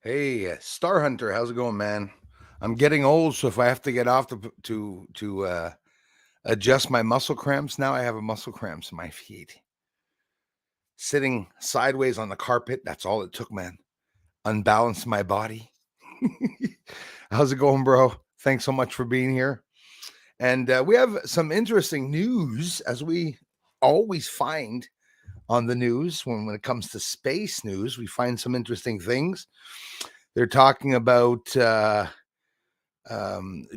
Hey, Star Hunter, how's it going, man? I'm getting old, so if I have to get off to adjust my muscle cramps, now I have a muscle cramps in my feet. Sitting sideways on the carpet, that's all it took, man. Unbalanced my body. How's it going, bro? Thanks so much for being here. And we have some interesting news, as we always find on the news when it comes to space news. We find some interesting things. They're talking about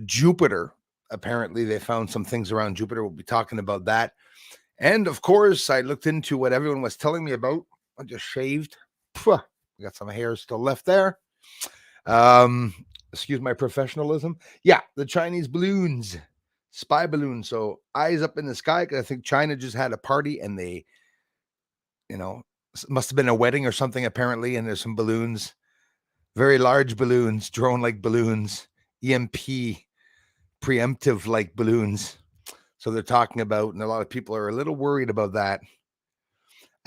Jupiter. Apparently, they found some things around Jupiter. We'll be talking about that. And of course, I looked into what everyone was telling me about. I just shaved. Phew, got some hair still left there. Um, Excuse my professionalism. Yeah, the Chinese balloons, spy balloons. So eyes up in the sky. Because I think China just had a party and they, you know, must have been a wedding or something apparently. And there's some balloons, very large balloons, drone like balloons, EMP preemptive like balloons. So they're talking about, and a lot of people are a little worried about that.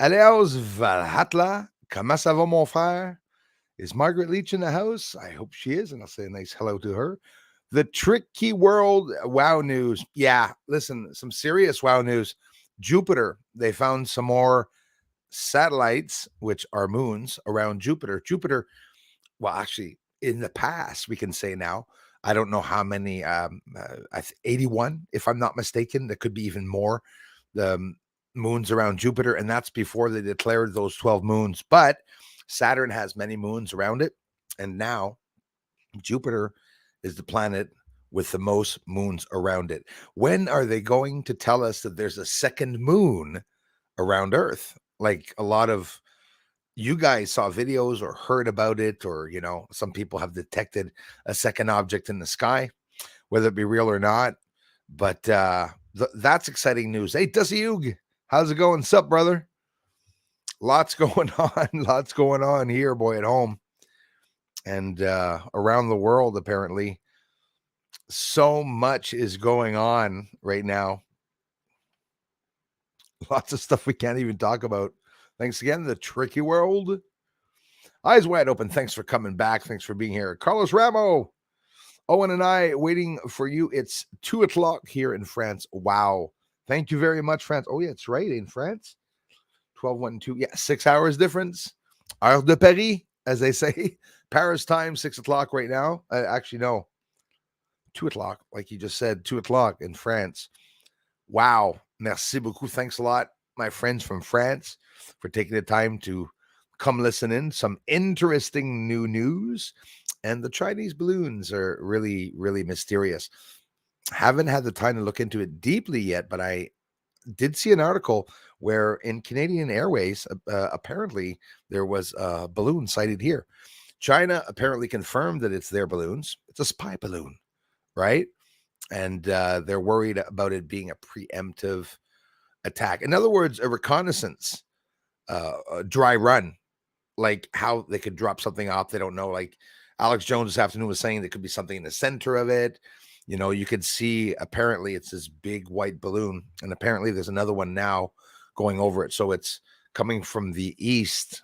Aleos Valhatla, comment ça va, mon frère? Is Margaret Leach in the house? I hope she is, and I'll say a nice hello to her. The Tricky World wow news. Yeah, listen, some serious wow news. Jupiter, they found some more satellites, which are moons around Jupiter. Jupiter, well, actually, in the past, we can say now, I don't know how many, 81, if I'm not mistaken. There could be even more. The moons around Jupiter, and that's before they declared those 12 moons. But Saturn has many moons around it, and now Jupiter is the planet with the most moons around it. When are they going to tell us that there's a second moon around Earth? Like a lot of you guys saw videos or heard about it, or some people have detected a second object in the sky, whether it be real or not. But that's exciting news. Hey, Dusty, how's it going? Sup, brother? Lots going on. Lots going on here, boy, at home and around the world. Apparently, so much is going on right now. Lots of stuff we can't even talk about. Thanks again, the Tricky World. Eyes wide open. Thanks for coming back. Thanks for being here. Carlos Ramo, Owen and I waiting for you. It's 2:00 here in France. Wow. Thank you very much, France. Oh, yeah, it's right in France. 12:12. Yeah, 6 hours difference. Heure de Paris, as they say. Paris time, 6:00 right now. Actually, no. 2:00, like you just said, 2:00 in France. Wow. Merci beaucoup. Thanks a lot, my friends from France, for taking the time to come listen in. Some interesting new news. And the Chinese balloons are really, really mysterious. Haven't had the time to look into it deeply yet, but I did see an article where in Canadian Airways, apparently there was a balloon sighted here. China apparently confirmed that it's their balloons. It's a spy balloon, right? And they're worried about it being a preemptive attack. In other words, a reconnaissance, a dry run, like how they could drop something off. They don't know. Like Alex Jones this afternoon was saying there could be something in the center of it. You could see apparently it's this big white balloon, and apparently there's another one now going over it. So it's coming from the east,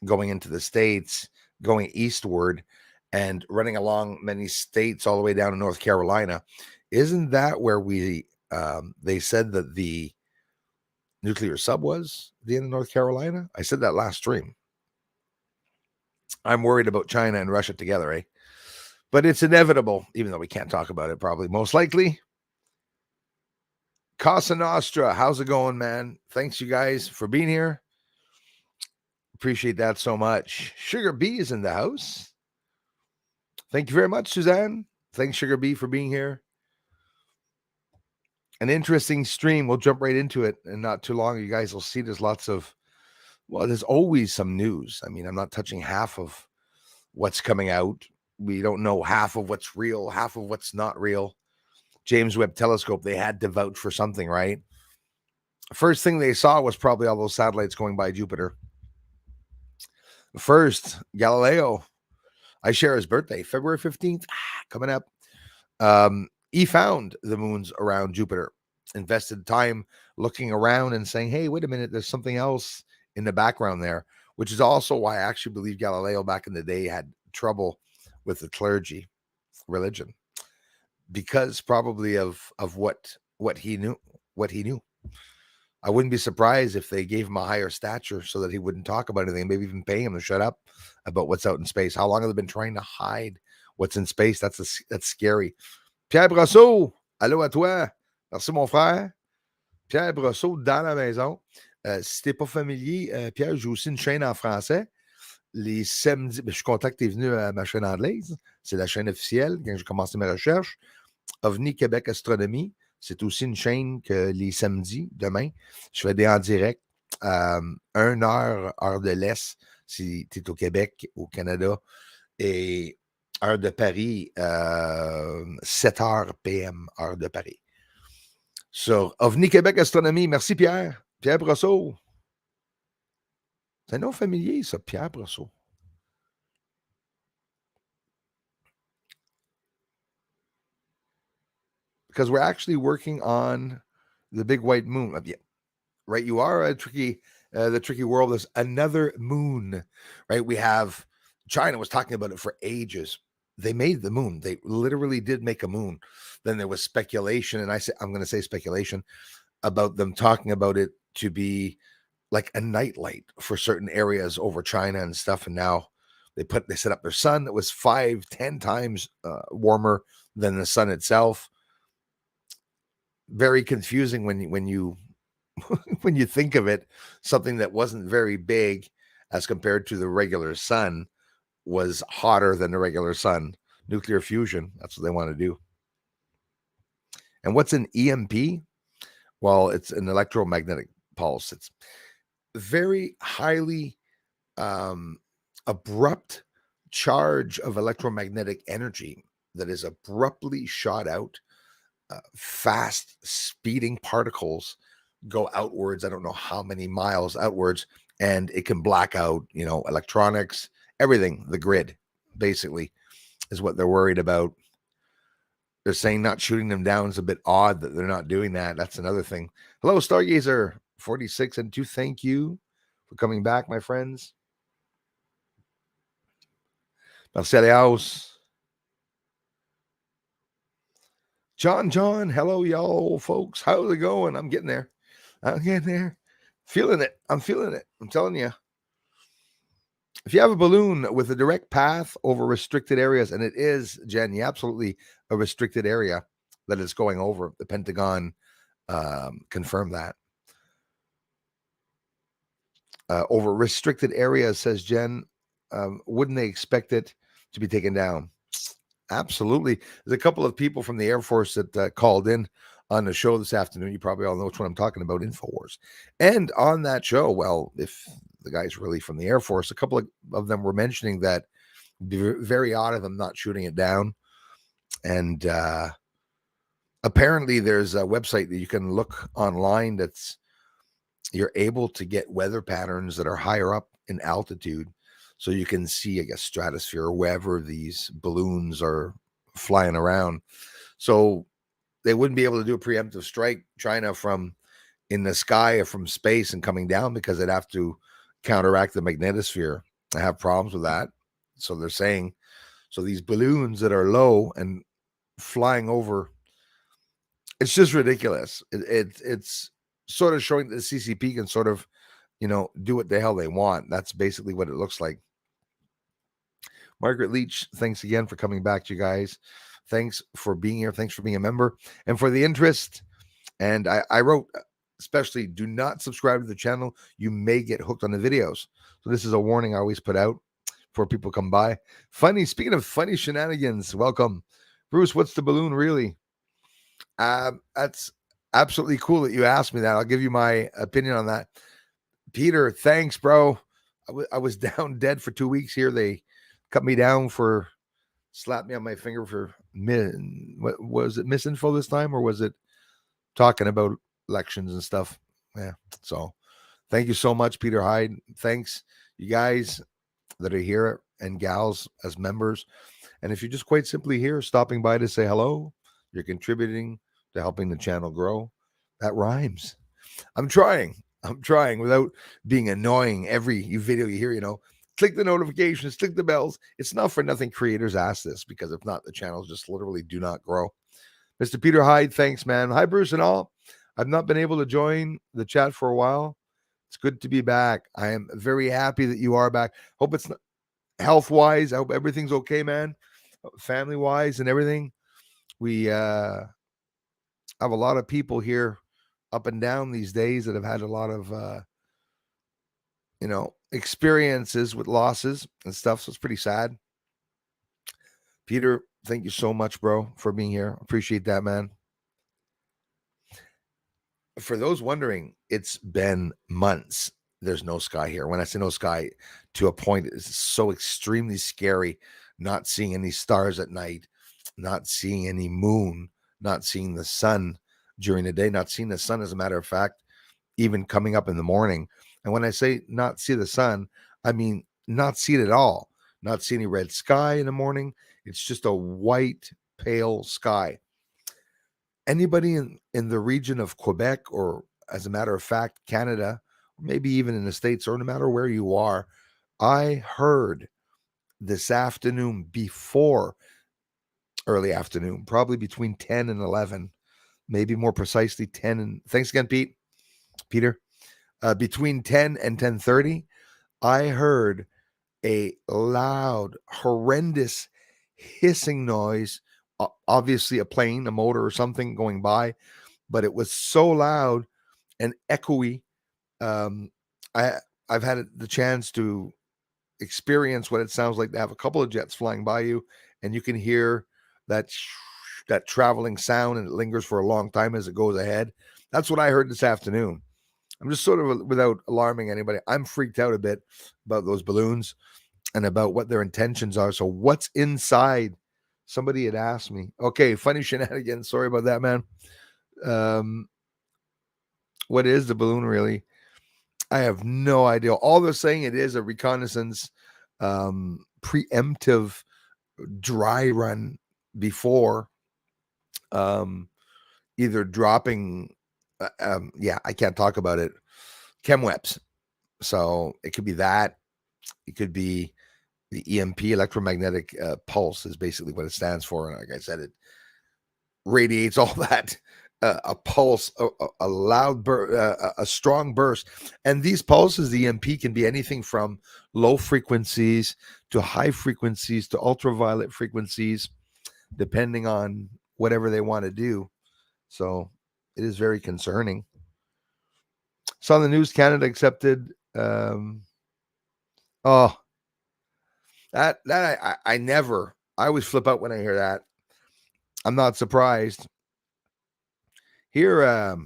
going into the States, going eastward, and running along many states all the way down to North Carolina. Isn't that where they said that the nuclear sub was at the end of North Carolina? I said that last stream. I'm worried about China and Russia together, eh? But it's inevitable, even though we can't talk about it probably. Most likely. Casa Nostra, how's it going, man? Thanks, you guys, for being here. Appreciate that so much. Sugar B is in the house. Thank you very much, Suzanne. Thanks, Sugar B, for being here. An interesting stream. We'll jump right into it. And not too long, you guys will see there's there's always some news. I mean, I'm not touching half of what's coming out. We don't know half of what's real, half of what's not real. James Webb Telescope, they had to vouch for something, right? First thing they saw was probably all those satellites going by Jupiter. First, Galileo. I share his birthday, February 15th, coming up. He found the moons around Jupiter, invested time looking around and saying, hey, wait a minute, there's something else in the background there, which is also why I actually believe Galileo back in the day had trouble with the clergy religion because probably of what he knew. I wouldn't be surprised if they gave him a higher stature so that he wouldn't talk about anything, maybe even pay him to shut up about what's out in space. How long have they been trying to hide what's in space? That's scary. Pierre Brosseau, allô à toi. Merci, mon frère. Pierre Brosseau dans la maison. Si t'es pas familier, Pierre, j'ai aussi une chaîne en français. Les samedis, je suis content que tu es venu à ma chaîne anglaise. C'est la chaîne officielle quand j'ai commencé mes recherches. OVNI Québec Astronomie. C'est aussi une chaîne que les samedis, demain, je fais des en direct à 1 heure de l'Est, si tu es au Québec, au Canada, et heure de Paris, 7 heures PM, heure de Paris. Sur OVNI Québec Astronomie. Merci, Pierre. Pierre Brosseau. C'est un nom familier, ça, Pierre Brosseau. Because we're actually working on the big white moon. Yeah, right, you are the tricky world. There's another moon, right? We have China was talking about it for ages. They made the moon. They literally did make a moon. Then there was speculation, and I'm going to say speculation about them talking about it to be like a nightlight for certain areas over China and stuff. And now they set up their sun that was 5-10 times warmer than the sun itself. Very confusing when you when you think of it. Something that wasn't very big as compared to the regular sun was hotter than the regular sun. Nuclear fusion, that's what they want to do. And what's an EMP? Well, it's an electromagnetic pulse. It's very highly abrupt charge of electromagnetic energy that is abruptly shot out. Fast speeding particles go outwards. I don't know how many miles outwards, and it can black out, electronics, everything. The grid, basically, is what they're worried about. They're saying not shooting them down is a bit odd that they're not doing that. That's another thing. Hello, Stargazer 46 and 2. Thank you for coming back, my friends. Marceliaus. John, hello, y'all, folks. How's it going? I'm getting there. Feeling it. I'm feeling it. I'm telling you. If you have a balloon with a direct path over restricted areas, and it is, Jen, absolutely a restricted area that it's going over, the Pentagon confirmed that. Over restricted areas, says Jen, wouldn't they expect it to be taken down? Absolutely. There's a couple of people from the Air Force that called in on the show this afternoon. You probably all know which one I'm talking about, InfoWars. And on that show, well, if the guy's really from the Air Force, a couple of them were mentioning that it'd be very odd of them not shooting it down. And apparently there's a website that you can look online you're able to get weather patterns that are higher up in altitude. So you can see, I guess, stratosphere or wherever these balloons are flying around. So they wouldn't be able to do a preemptive strike, China, from in the sky or from space and coming down, because they'd have to counteract the magnetosphere. I have problems with that. So they're saying, so these balloons that are low and flying over, it's just ridiculous. It's sort of showing that the CCP can sort of, do what the hell they want. That's basically what it looks like. Margaret Leach, thanks again for coming back, you guys. Thanks for being here. Thanks for being a member and for the interest. And I wrote, especially, do not subscribe to the channel. You may get hooked on the videos. So this is a warning I always put out before people come by. Speaking of funny shenanigans, welcome. Bruce, what's the balloon really? That's absolutely cool that you asked me that. I'll give you my opinion on that. Peter, thanks, bro. I was down dead for 2 weeks here. They cut me down slapped me on my finger for what was it, misinfo this time, or was it talking about elections and stuff? Yeah. So thank you so much, Peter Hyde. Thanks, you guys that are here and gals as members. And if you're just quite simply here, stopping by to say hello, you're contributing to helping the channel grow. That rhymes. I'm trying without being annoying. Every video you hear, click the notifications, click the bells. It's not for nothing creators ask this, because if not, the channels just literally do not grow. Mr. Peter Hyde, thanks, man. Hi, Bruce and all. I've not been able to join the chat for a while. It's good to be back. I am very happy that you are back. Hope it's health-wise. I hope everything's okay, man. Family-wise and everything. We have a lot of people here up and down these days that have had a lot of experiences with losses and stuff. So it's pretty sad. Peter, thank you so much, bro, for being here. Appreciate that, man. For those wondering, it's been months. There's no sky here. When I say no sky, to a point, it's so extremely scary. Not seeing any stars at night, not seeing any moon, not seeing the sun during the day, not seeing the sun, as a matter of fact, even coming up in the morning. And when I say not see the sun, I mean not see it at all. Not see any red sky in the morning. It's just a white, pale sky. Anybody in the region of Quebec, or as a matter of fact, Canada, maybe even in the States, or no matter where you are, I heard this afternoon, before early afternoon, probably between 10 and 11, maybe more precisely 10 and, thanks again, Peter, between 10 and 10:30, I heard a loud, horrendous hissing noise, obviously a plane, a motor or something going by, but it was so loud and echoey. I've had the chance to experience what it sounds like to have a couple of jets flying by you, and you can hear that traveling sound, and it lingers for a long time as it goes ahead. That's what I heard this afternoon. I'm just sort of, without alarming anybody, I'm freaked out a bit about those balloons and about what their intentions are. So what's inside? Somebody had asked me. Okay, funny shenanigans. Sorry about that, man. What is the balloon really? I have no idea. All they're saying, it is a reconnaissance, preemptive dry run before either dropping, I can't talk about it, chemweps. So it could be that. It could be the EMP, electromagnetic pulse, is basically what it stands for. And like I said, it radiates all that, a pulse, a loud a strong burst. And these pulses, the EMP, can be anything from low frequencies to high frequencies to ultraviolet frequencies, depending on whatever they want to do. So it is very concerning. Saw on the news, Canada accepted. That I never. I always flip out when I hear that. I'm not surprised. Here,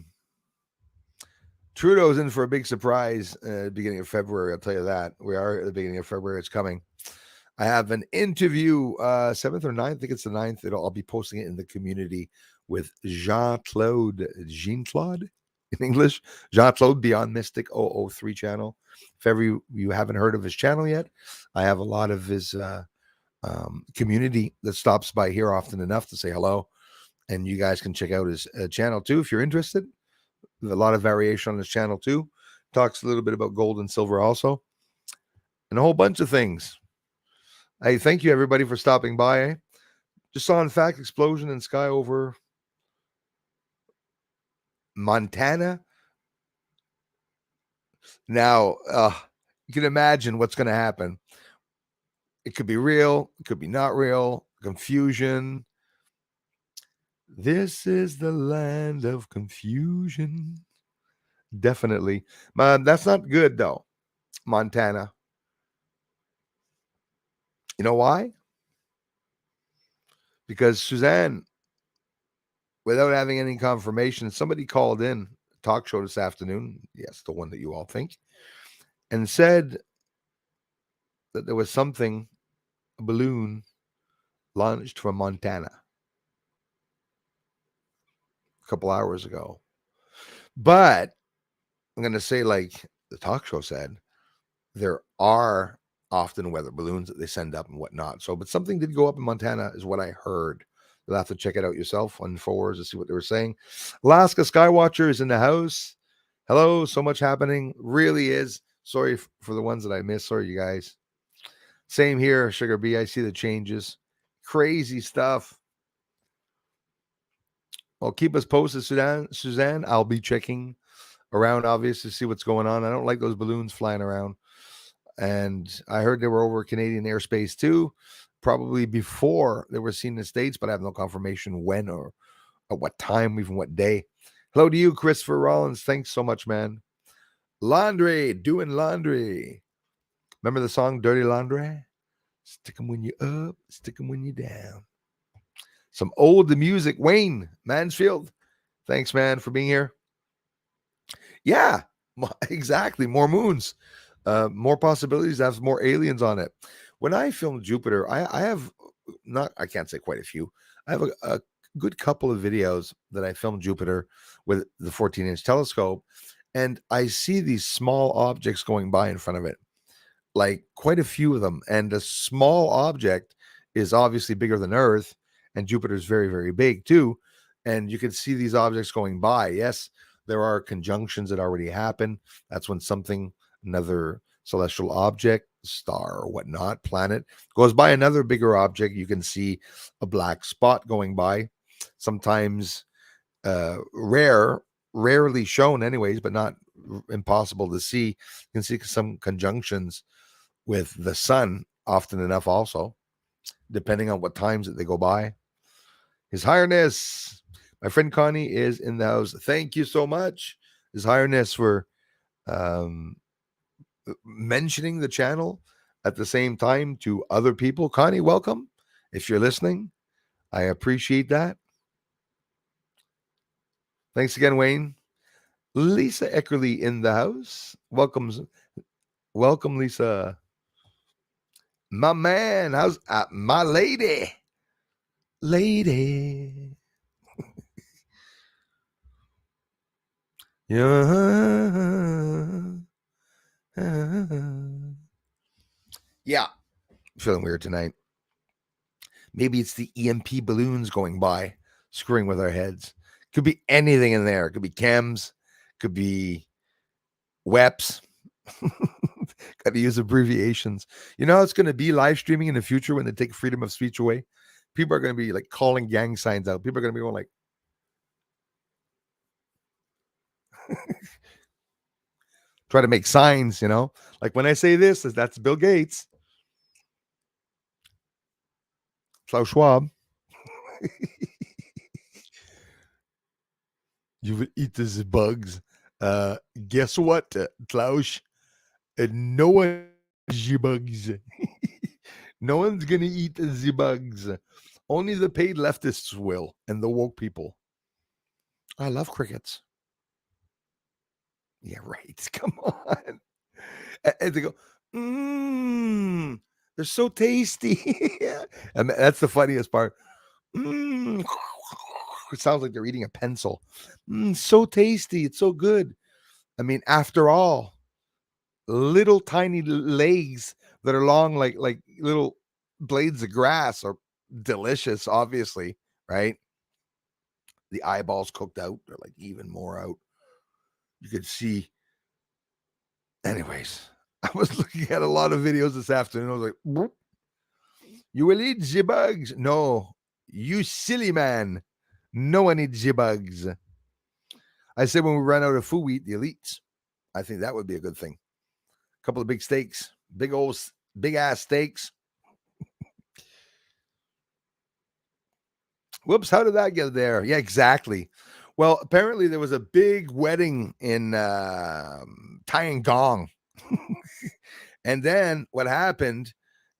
Trudeau's in for a big surprise at the beginning of February. I'll tell you that. We are at the beginning of February. It's coming. I have an interview, 7th or 9th. I think it's the 9th. I'll be posting it in the community with Jean-Claude in English. Jean-Claude Beyond Mystic 003 channel. If ever you haven't heard of his channel yet, I have a lot of his community that stops by here often enough to say hello. And you guys can check out his channel too if you're interested. There's a lot of variation on his channel too. Talks a little bit about gold and silver also, and a whole bunch of things. Hey, thank you everybody for stopping by. Just saw, in fact, explosion in sky over Montana. Now, you can imagine what's going to happen. It could be real. It could be not real. Confusion. This is the land of confusion. Definitely. That's not good, though, Montana. You know why? Because Suzanne, without having any confirmation, somebody called in a talk show this afternoon. Yes, the one that you all think. And said that there was something, a balloon, launched from Montana a couple hours ago. But I'm going to say, like the talk show said, there are often weather balloons that they send up and whatnot. So, but something did go up in Montana is what I heard. You'll have to check it out yourself on Forwards to see what they were saying. Alaska Skywatcher is in the house. Hello, so much happening. Really is. Sorry for the ones that I missed. Sorry, you guys. Same here, Sugar B. I see the changes. Crazy stuff. Well, keep us posted, Suzanne. I'll be checking around, obviously, to see what's going on. I don't like those balloons flying around. And I heard they were over Canadian airspace too, probably before they were seen in the States, but I have no confirmation when or at what time, even what day. Hello to you, Christopher Rollins. Thanks so much, man. Laundry, doing laundry. Remember the song Dirty Laundry? Stick 'em when you're up, stick 'em when you're down. Some old music. Wayne Mansfield. Thanks, man, for being here. Yeah, exactly. More moons, more possibilities to have more aliens on it. When I filmed Jupiter, I have not, I can't say quite a few. I have a good couple of videos that I filmed Jupiter with the 14-inch telescope, and I see these small objects going by in front of it, like quite a few of them. And a small object is obviously bigger than Earth, and Jupiter's very, very big too. And you can see these objects going by. Yes, there are conjunctions that already happen. That's when something, another celestial object, star or whatnot, planet, goes by another bigger object. You can see a black spot going by. Sometimes rarely shown anyways, but not impossible to see. You can see some conjunctions with the sun often enough also, depending on what times that they go by. His Highness, my friend Connie is in the house. Thank you so much, His Highness, for mentioning the channel at the same time to other people. Connie, welcome. If you're listening, I appreciate that. Thanks again, Wayne. Lisa Eckerly in the house. Welcome, Lisa. My man, how's my lady? Lady. Yeah. Feeling weird tonight. Maybe it's the EMP balloons going by, screwing with our heads. Could be anything in there. Could be chems. Could be WEPs. Got to use abbreviations. You know how it's going to be live streaming in the future when they take freedom of speech away? People are going to be like calling gang signs out. People are going to be going like, try to make signs, like when I say this, that's Bill Gates, Klaus Schwab. You will eat these bugs. Guess what, Klaus? No one the bugs. No one's gonna eat the bugs. Only the paid leftists will, and the woke people. I love crickets. Yeah, right. Come on. And they go, they're so tasty. Yeah. And that's the funniest part. It sounds like they're eating a pencil. So tasty. It's so good. I mean, after all, little tiny legs that are long like little blades of grass are delicious, obviously, right? The eyeballs cooked out, they're like even more out. You could see. Anyways, I was looking at a lot of videos this afternoon. I was like, Boop. You will eat the bugs. No, you silly man. No one eats the bugs. I said when we run out of food, we eat the elites. I think that would be a good thing. A couple of big steaks, big ass steaks. Whoops, how did that get there? Yeah, exactly. Well, apparently there was a big wedding in Tiangong. And then what happened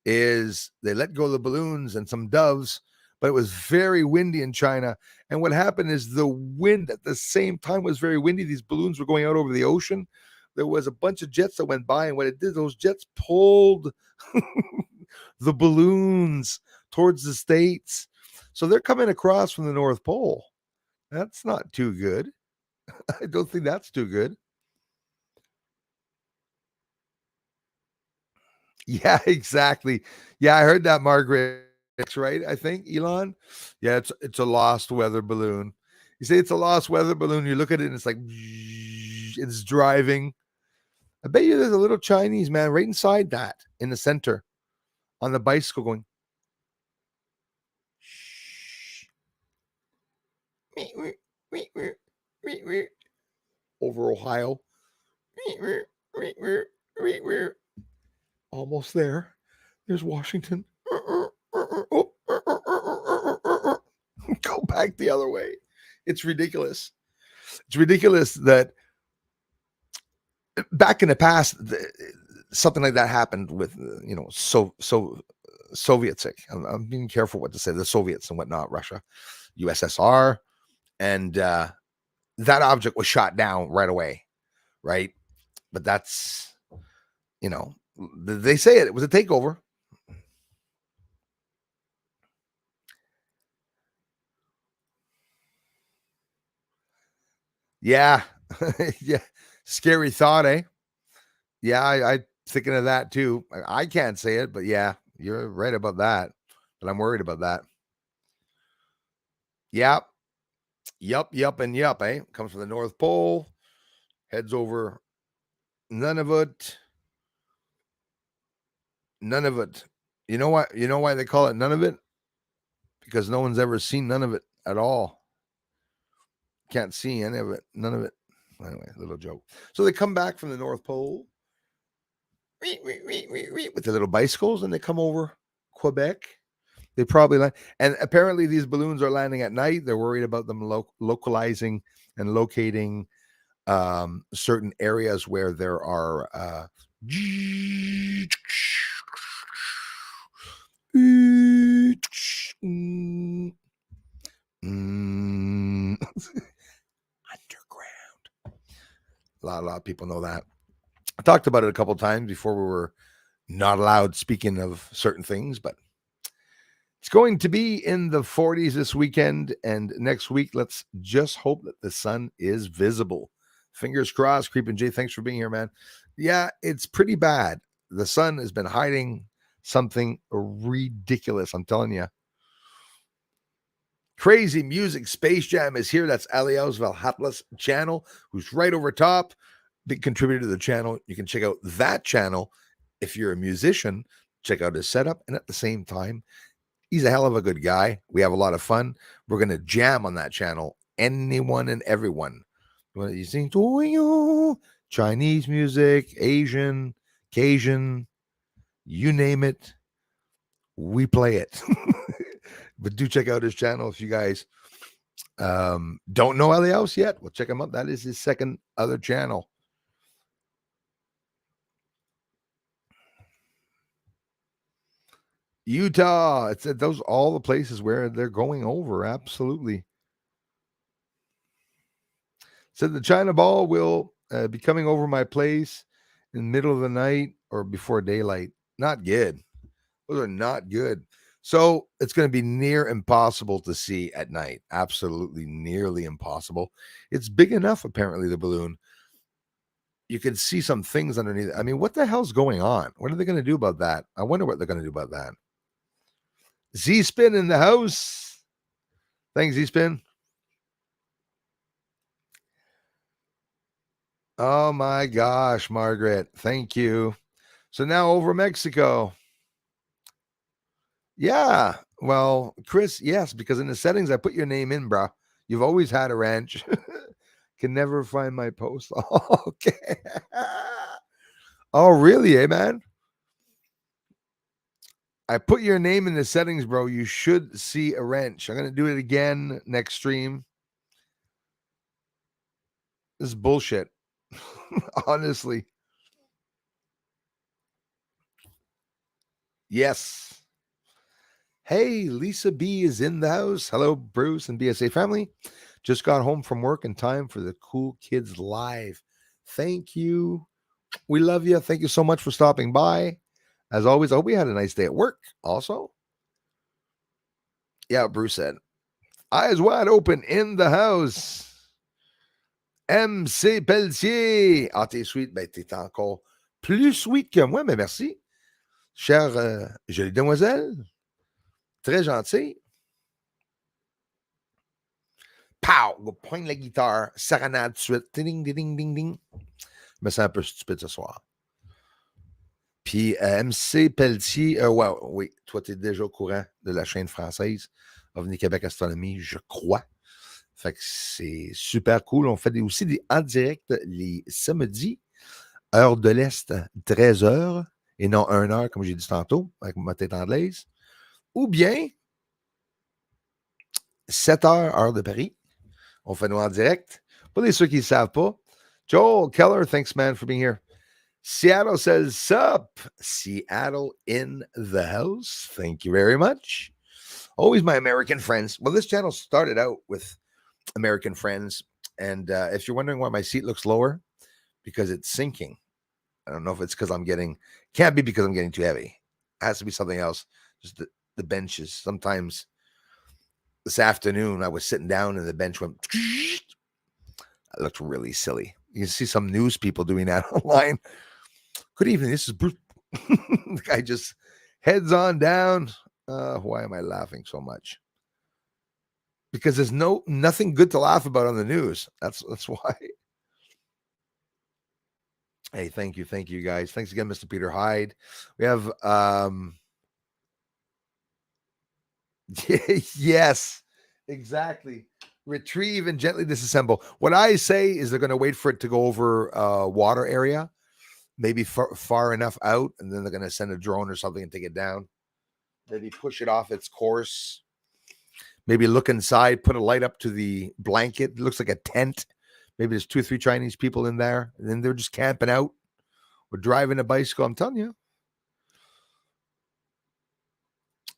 is they let go of the balloons and some doves, but it was very windy in China. And what happened is the wind at the same time was very windy. These balloons were going out over the ocean. There was a bunch of jets that went by, and what it did, those jets pulled the balloons towards the States. So they're coming across from the North Pole. That's not too good. I don't think that's too good. Yeah, exactly. Yeah, I heard that, Margaret. Right? I think Elon. Yeah, it's a lost weather balloon. You say it's a lost weather balloon. You look at it and it's like it's driving. I bet you there's a little Chinese man right inside that in the center. on the bicycle going, over Ohio. Almost there. There's Washington. Go back the other way. It's ridiculous. It's ridiculous that back in the past, something like that happened with, Soviets. I'm being careful what to say. The Soviets and whatnot, Russia, USSR, and that object was shot down right away, right? But that's, they say it was a takeover. Yeah, yeah, scary thought, eh? Yeah, I thinking of that too. I can't say it, but yeah, you're right about that. But I'm worried about that. Yep, yup, and yup, eh? Comes from the North Pole, heads over. None of it. None of it. You know what? You know why they call it none of it? Because no one's ever seen none of it at all. Can't see any of it. None of it. Anyway, little joke. So they come back from the North Pole with the little bicycles, and they come over Quebec. They probably land, and apparently these balloons are landing at night. They're worried about them localizing and locating certain areas where there are underground. A lot of people know that. I talked about it a couple times before we were not allowed speaking of certain things, but it's going to be in the 40s this weekend, and next week, let's just hope that the sun is visible. Fingers crossed. Creepin' Jay, thanks for being here, man. Yeah, it's pretty bad. The sun has been hiding something ridiculous, I'm telling you. Crazy Music Space Jam is here. That's Aliaus Valhatlas channel, who's right over top. Big contributor to the channel. You can check out that channel. If you're a musician, check out his setup. And at the same time, he's a hell of a good guy. We have a lot of fun. We're going to jam on that channel. Anyone and everyone. You sing to you, Chinese music, Asian, Cajun, you name it, we play it. But do check out his channel if you guys don't know Elias yet. Well, check him out. That is his second other channel. Utah. It's those all the places where they're going over. Absolutely. Said the China ball will be coming over my place in the middle of the night or before daylight. Not good. Those are not good. So it's going to be near impossible to see at night. Absolutely nearly impossible. It's big enough, apparently, the balloon. You can see some things underneath. I mean, what the hell's going on? What are they going to do about that? I wonder what they're going to do about that. Z-Spin in the house. Thanks, Z-Spin. Oh my gosh, Margaret. Thank you. So now over Mexico. Yeah. Well, Chris, yes, because in the settings I put your name in, bro. You've always had a ranch. Can never find my post. Okay. Oh, really, eh, man? I put your name in the settings, bro. You should see a wrench. I'm going to do it again next stream. This is bullshit. Honestly. Yes. Hey, Lisa B is in the house. Hello, Bruce and BSA family. Just got home from work in time for the Cool Kids Live. Thank you. We love you. Thank you so much for stopping by. As always, I hope we had a nice day at work also. Yeah, Bruce said. Eyes wide open in the house. MC Pelletier. Ah, t'es sweet. Ben, t'es encore plus sweet que moi, mais merci. Chère jolie demoiselle. Très gentil. Pow! Go pointe la guitare. Saranade de suite. Ding, ding, ding, ding, ding. Je me sens un peu stupide ce soir. Puis MC Pelletier, ouais, oui, toi, tu es déjà au courant de la chaîne française OVNI Québec Astronomie, je crois. Fait que c'est super cool. On fait aussi des en direct les samedis, heure de l'Est, 13 heures, et non 1 heure, comme j'ai dit tantôt, avec ma tête anglaise. Ou bien 7 heures, heure de Paris. On fait nous en direct. Pour les ceux qui ne savent pas, Joel Keller, thanks, man, for being here. Seattle says, sup? Seattle in the house. Thank you very much. Always my American friends. Well, this channel started out with American friends. And if you're wondering why my seat looks lower, because it's sinking. I don't know if it's because can't be because I'm getting too heavy. It has to be something else. Just the benches. Sometimes this afternoon, I was sitting down and the bench went, it looked really silly. You can see some news people doing that online. Good evening. This is Bruce. The guy just heads on down. Why am I laughing so much? Because there's nothing good to laugh about on the news. That's why. Hey, thank you guys. Thanks again, Mr. Peter Hyde. We have yes, exactly. Retrieve and gently disassemble. What I say is they're going to wait for it to go over water area, maybe far enough out, and then they're going to send a drone or something and take it down. Maybe push it off its course. Maybe look inside, put a light up to the blanket. It looks like a tent. Maybe there's 2 or 3 Chinese people in there, and then they're just camping out or driving a bicycle. I'm telling you.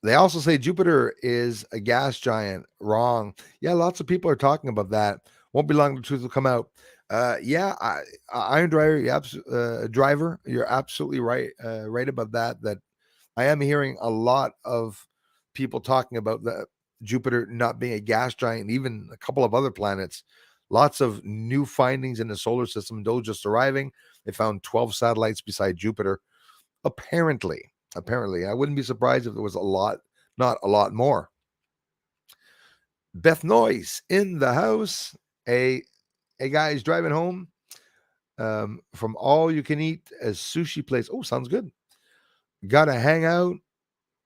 They also say Jupiter is a gas giant. Wrong. Yeah, lots of people are talking about that. Won't be long, the truth will come out. Iron Driver, you're absolutely right. Right about that. That I am hearing a lot of people talking about the Jupiter not being a gas giant, even a couple of other planets. Lots of new findings in the solar system. Those just arriving. They found 12 satellites beside Jupiter. Apparently, I wouldn't be surprised if there was not a lot more. Beth Noyce in the house. Hey guys, driving home from all you can eat as sushi place. Oh, sounds good. Gotta hang out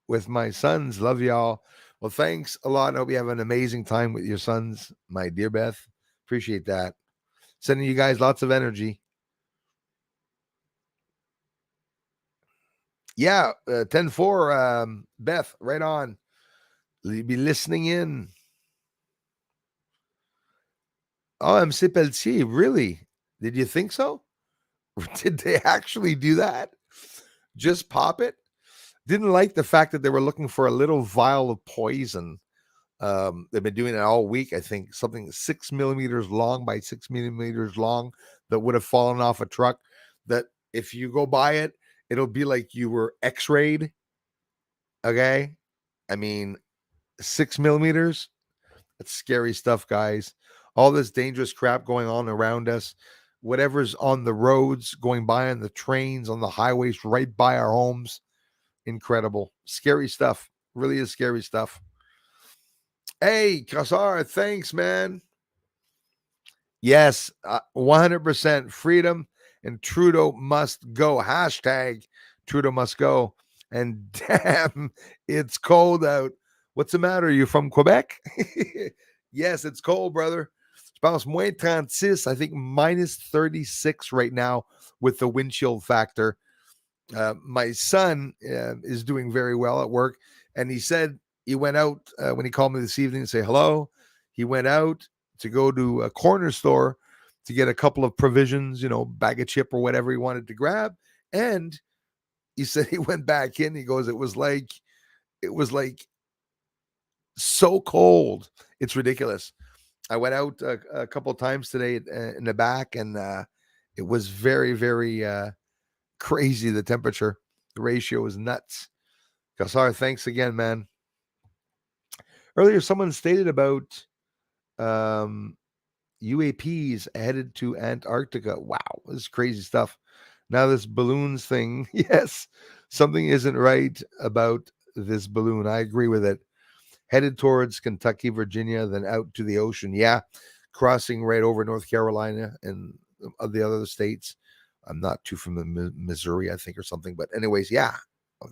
with my sons. Love y'all. Well, thanks a lot. I hope you have an amazing time with your sons, my dear Beth. Appreciate that. Sending you guys lots of energy. Yeah, 10-4, Beth, right on. You'll be listening in. Oh, MC Pelletier, really? Did you think so? Did they actually do that? Just pop it? Didn't like the fact that they were looking for a little vial of poison. They've been doing it all week. I think something 6 millimeters long by 6 millimeters long that would have fallen off a truck. That if you go by it, it'll be like you were X-rayed. Okay, I mean 6 millimeters. That's scary stuff, guys. All this dangerous crap going on around us. Whatever's on the roads, going by on the trains, on the highways, right by our homes. Incredible. Scary stuff. Really is scary stuff. Hey, Kassar, thanks, man. Yes, 100% freedom and Trudeau must go. Hashtag Trudeau must go. And damn, it's cold out. What's the matter? Are you from Quebec? Yes, it's cold, brother. Je pense moins 36, I think minus 36 right now with the wind chill factor. My son is doing very well at work, and he said he went out when he called me this evening to say hello. He went out to go to a corner store to get a couple of provisions, bag of chip or whatever he wanted to grab. And he said he went back in. He goes, it was like so cold. It's ridiculous. I went out a couple of times today in the back, and it was very, very crazy. The temperature, the ratio is nuts. Kassar, thanks again, man. Earlier, someone stated about UAPs headed to Antarctica. Wow, this is crazy stuff. Now this balloons thing, yes, something isn't right about this balloon. I agree with it. Headed towards Kentucky, Virginia, then out to the ocean. Yeah, crossing right over North Carolina and the other states. I'm not too familiar, Missouri, I think, or something. But anyways, yeah.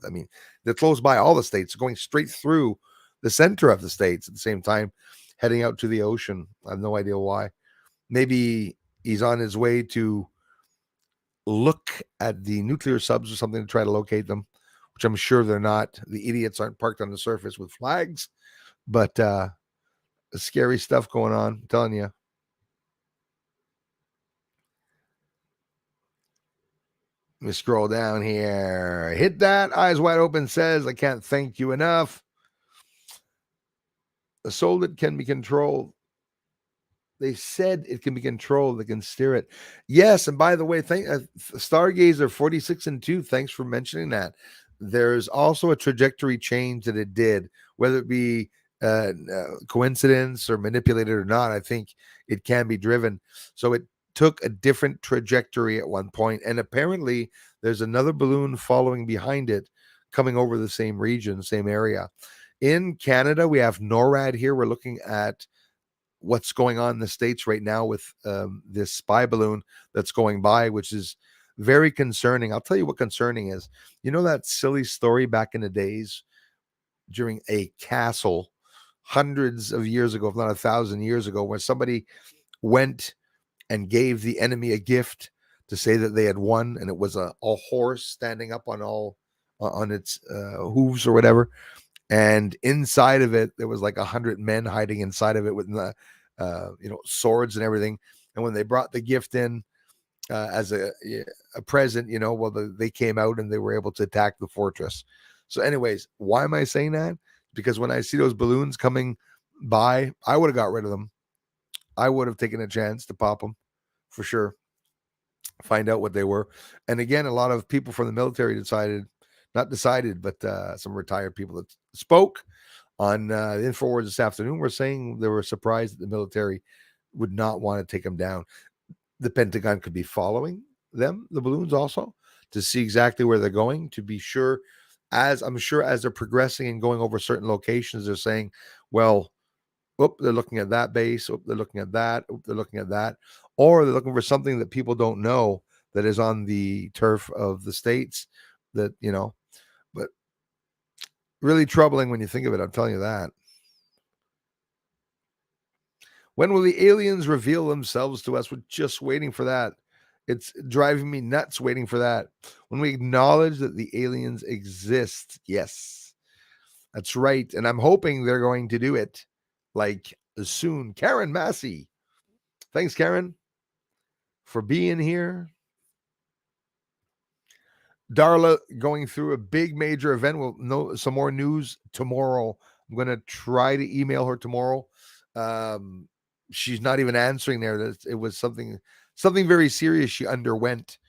I mean, they're close by all the states, going straight through the center of the states at the same time, heading out to the ocean. I have no idea why. Maybe he's on his way to look at the nuclear subs or something to try to locate them, which I'm sure they're not. The idiots aren't parked on the surface with flags, but scary stuff going on. I'm telling you. Let me scroll down here. Hit that. Eyes wide open says, I can't thank you enough. The soul that can be controlled. They said it can be controlled. They can steer it. Yes. And by the way, thank Stargazer 46 and 2. Thanks for mentioning that. There's also a trajectory change that it did, whether it be coincidence or manipulated or not. I think it can be driven. So it took a different trajectory at one point, and apparently there's another balloon following behind it, coming over the same region, same area. In Canada, we have NORAD here. We're looking at what's going on in the States right now with this spy balloon that's going by, which is very concerning. I'll tell you what concerning is. You know that silly story back in the days during a castle hundreds of years ago, if not 1,000 years ago, where somebody went and gave the enemy a gift to say that they had won, and it was a horse standing up on its hooves or whatever. And inside of it, there was like 100 men hiding inside of it with the, swords and everything. And when they brought the gift in as a present, they came out and they were able to attack the fortress. So, anyways, why am I saying that? Because when I see those balloons coming by, I would have got rid of them. I would have taken a chance to pop them for sure. Find out what they were. And again, a lot of people from the military but some retired people that spoke on InfoWars this afternoon were saying they were surprised that the military would not want to take them down. The Pentagon could be following them, the balloons also, to see exactly where they're going, to be sure, as they're progressing and going over certain locations, they're saying, well, they're looking at that base, they're looking at that, they're looking at that, or they're looking for something that people don't know that is on the turf of the states that, but really troubling when you think of it. I'm telling you that. When will the aliens reveal themselves to us? We're just waiting for that. It's driving me nuts waiting for that. When we acknowledge that the aliens exist. Yes, that's right. And I'm hoping they're going to do it like soon. Karen Massey. Thanks, Karen, for being here. Darla going through a big major event. We'll know some more news tomorrow. I'm going to try to email her tomorrow. She's not even answering there. It was something very serious she underwent.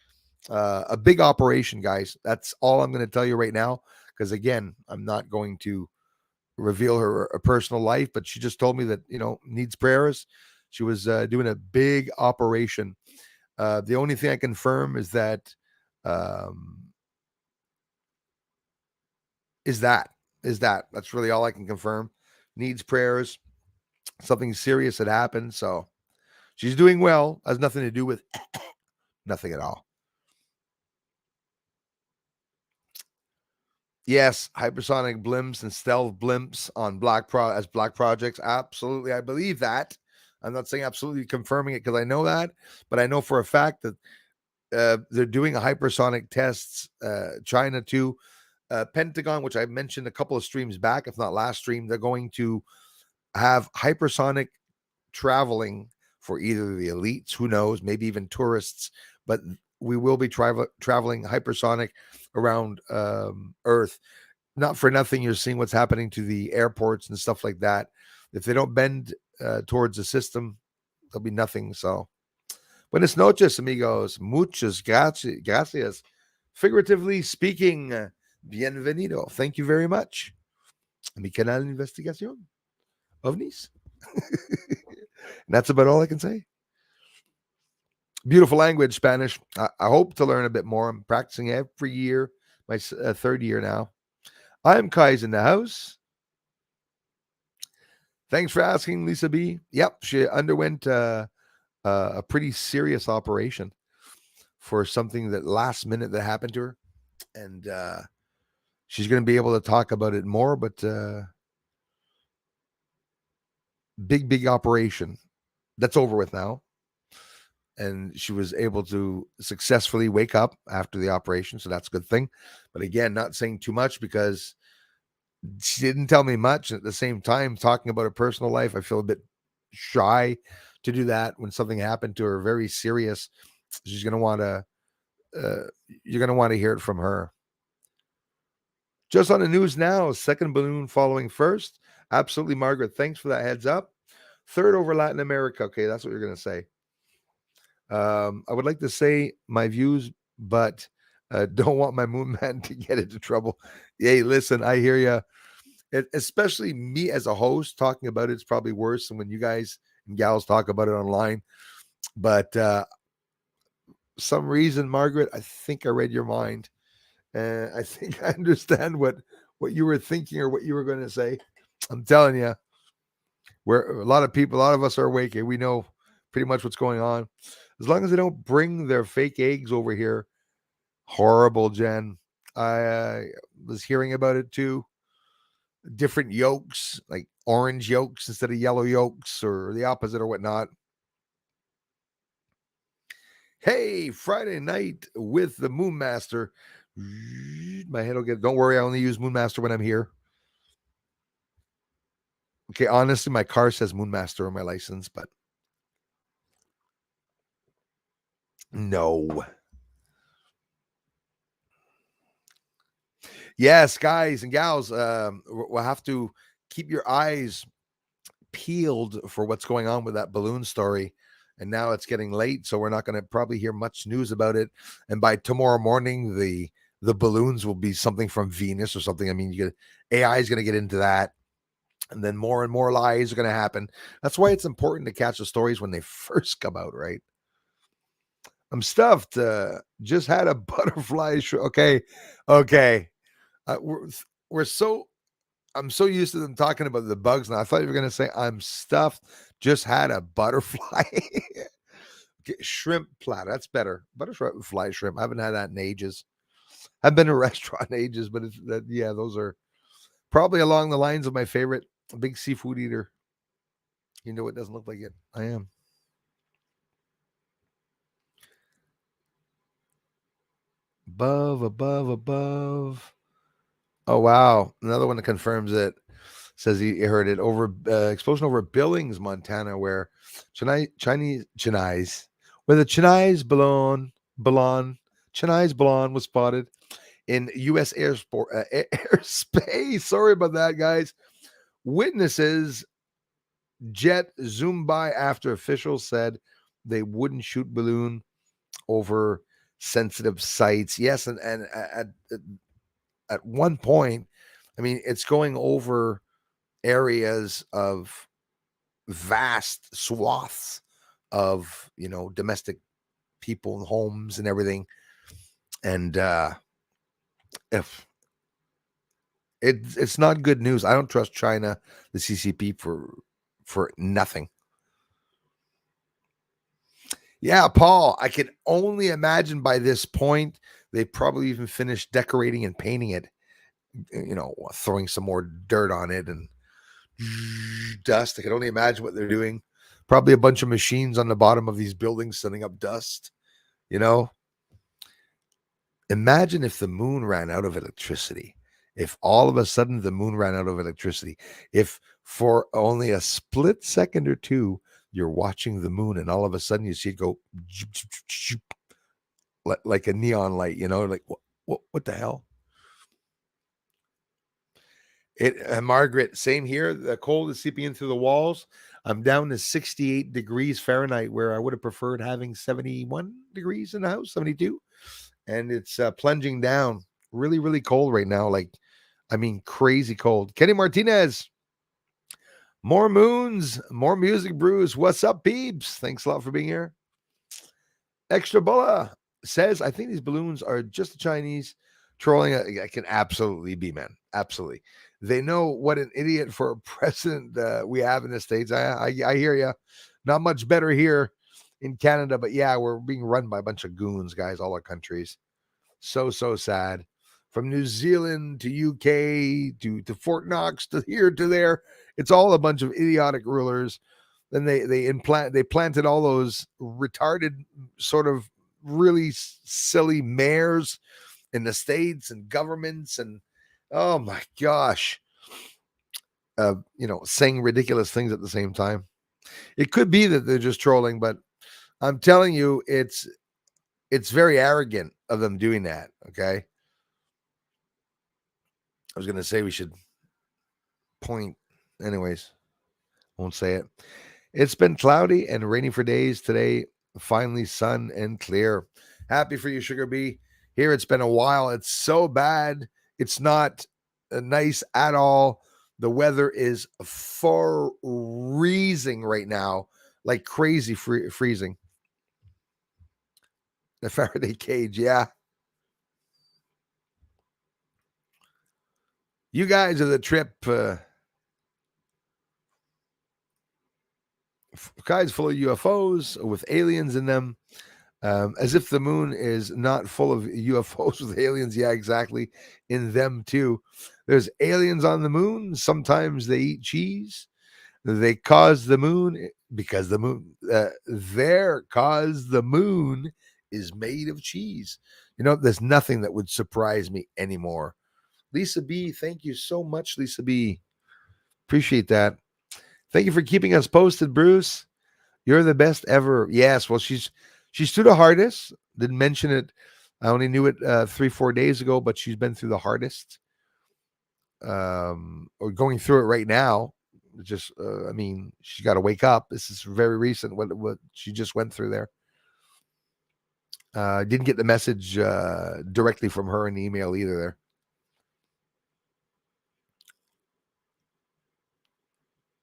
A big operation, guys. That's all I'm going to tell you right now. Because again, I'm not going to reveal her personal life, but she just told me that, needs prayers. She was doing a big operation. The only thing I confirm is that that's really all I can confirm. Needs prayers. Something serious had happened. So she's doing well. Has nothing to do with nothing at all. Yes, hypersonic blimps and stealth blimps on black projects. Absolutely. I believe that. I'm not saying absolutely confirming it because I know that, but I know for a fact that they're doing a hypersonic tests. China too. Pentagon, which I mentioned a couple of streams back, if not last stream, they're going to have hypersonic traveling for either the elites, who knows, maybe even tourists, but we will be traveling hypersonic around Earth. Not for nothing, you're seeing what's happening to the airports and stuff like that. If they don't bend towards the system, there'll be nothing. So, buenas noches, amigos. Muchas gracias. Figuratively speaking, bienvenido. Thank you very much. Mi canal de investigación. OVNIs. That's about all I can say. Beautiful language, Spanish. I hope to learn a bit more. I'm practicing every year, my third year now. I'm Kai's in the house. Thanks for asking, Lisa B. Yep, she underwent a pretty serious operation for something that last minute that happened to her. And she's going to be able to talk about it more, but big operation that's over with now. And she was able to successfully wake up after the operation. So that's a good thing. But again, not saying too much because she didn't tell me much. At the same time, talking about her personal life, I feel a bit shy to do that when something happened to her, very serious. She's going to want to, you're going to want to hear it from her. Just on the news now, second balloon following first. Absolutely, Margaret. Thanks for that heads up. Third over Latin America. Okay, that's what you're going to say. I would like to say my views, but don't want my moon man to get into trouble. Hey, listen, I hear you. Especially me as a host talking about it's probably worse than when you guys and gals talk about it online. But some reason, Margaret, I think I read your mind. I think I understand what you were thinking or what you were going to say. I'm telling you, where a lot of us are awake and we know pretty much what's going on. As long as they don't bring their fake eggs over here. Horrible, Jen. I was hearing about it too. Different yolks, like orange yolks instead of yellow yolks, or the opposite or whatnot. Hey, Friday night with the Moon Master. My head will get. Don't worry, I only use Moon Master when I'm here. Okay, honestly, my car says Moon Master on my license, but no. Yes, guys and gals, we'll have to keep your eyes peeled for what's going on with that balloon story. And now it's getting late, so we're not going to probably hear much news about it. And by tomorrow morning, the balloons will be something from Venus or something. I mean, AI is going to get into that, and then more and more lies are going to happen. That's why it's important to catch the stories when they first come out, right? I'm stuffed. Just had a butterfly. Okay. Uh, we're we're so I'm so used to them talking about the bugs now. I thought you were going to say I'm stuffed. Just had a butterfly. Okay, shrimp platter. That's better. Butterfly shrimp. I haven't had that in ages. I've been to a restaurant in ages, but yeah, those are probably along the lines of my favorite. A big seafood eater. You know, it doesn't look like it. I am. Above. Oh wow, another one that confirms it. Says he heard it over explosion over Billings, Montana, where Chinese, where the Chinese balloon was spotted in U.S. airspace. Sorry about that, guys. Witnesses jet zoomed by after officials said they wouldn't shoot balloon over sensitive sites. Yes, and at one point, I mean, it's going over areas of vast swaths of domestic people and homes and everything. And if it's not good news, I don't trust China, the CCP for nothing. Yeah, Paul, I can only imagine by this point they probably even finished decorating and painting it, throwing some more dirt on it and dust. I can only imagine what they're doing. Probably a bunch of machines on the bottom of these buildings sending up dust. Imagine if the moon ran out of electricity. If all of a sudden the moon ran out of electricity. If for only a split second or two you're watching the moon and all of a sudden you see it go like a neon light, like what the hell? Margaret, same here. The cold is seeping in through the walls. I'm down to 68 degrees Fahrenheit, where I would have preferred having 71 degrees in the house, 72. And it's plunging down. Really, really cold right now. Crazy cold. Kenny Martinez, more moons, more music brews. What's up, peeps? Thanks a lot for being here. Extra Bulla says, I think these balloons are just the Chinese trolling. I can absolutely be, man. Absolutely. They know what an idiot for a president we have in the States. I hear you. Not much better here. in Canada. But yeah, we're being run by a bunch of goons, guys, all our countries. So sad. From New Zealand to UK to Fort Knox to here to there. It's all a bunch of idiotic rulers. Then they planted all those retarded sort of really silly mayors in the states and governments, and oh my gosh, saying ridiculous things at the same time. It could be that they're just trolling, but I'm telling you, it's very arrogant of them doing that. Okay, I was gonna say we should point, anyways, won't say it. It's been cloudy and rainy for days today. Finally, sun and clear. Happy for you, Sugar Bee. Here, it's been a while. It's so bad. It's not nice at all. The weather is freezing right now, like crazy freezing. The Faraday cage, yeah. You guys are the trip. Guys full of UFOs with aliens in them. As if the moon is not full of UFOs with aliens. Yeah, exactly. In them too. There's aliens on the moon. Sometimes they eat cheese. They cause the moon because the moon cause the moon is made of cheese. There's nothing that would surprise me anymore. Lisa B, thank you so much, Lisa B. Appreciate that. Thank you for keeping us posted, Bruce. You're the best ever. Yes, well, she's through the hardest. Didn't mention it. I only knew it 3-4 days ago, but she's been through the hardest. Or going through it right now. Just, I mean, she got to wake up. This is very recent. What she just went through there. Didn't get the message directly from her in the email either. There.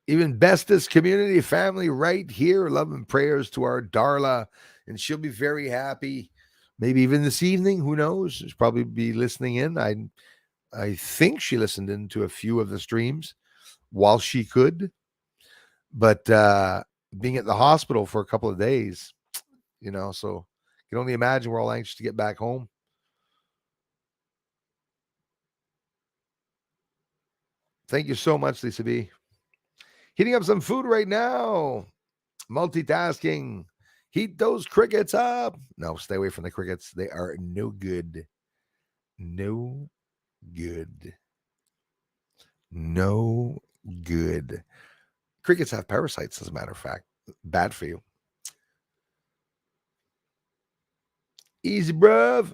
Even bestest community family right here. Love and prayers to our Darla, and she'll be very happy. Maybe even this evening. Who knows? She'll probably be listening in. I think she listened into a few of the streams while she could, but being at the hospital for a couple of days, so you can only imagine we're all anxious to get back home. Thank you so much, Lisa B. Heating up some food right now. Multitasking. Heat those crickets up. No, stay away from the crickets. They are no good. No good. No good. Crickets have parasites, as a matter of fact. Bad for you. Easy, bruv.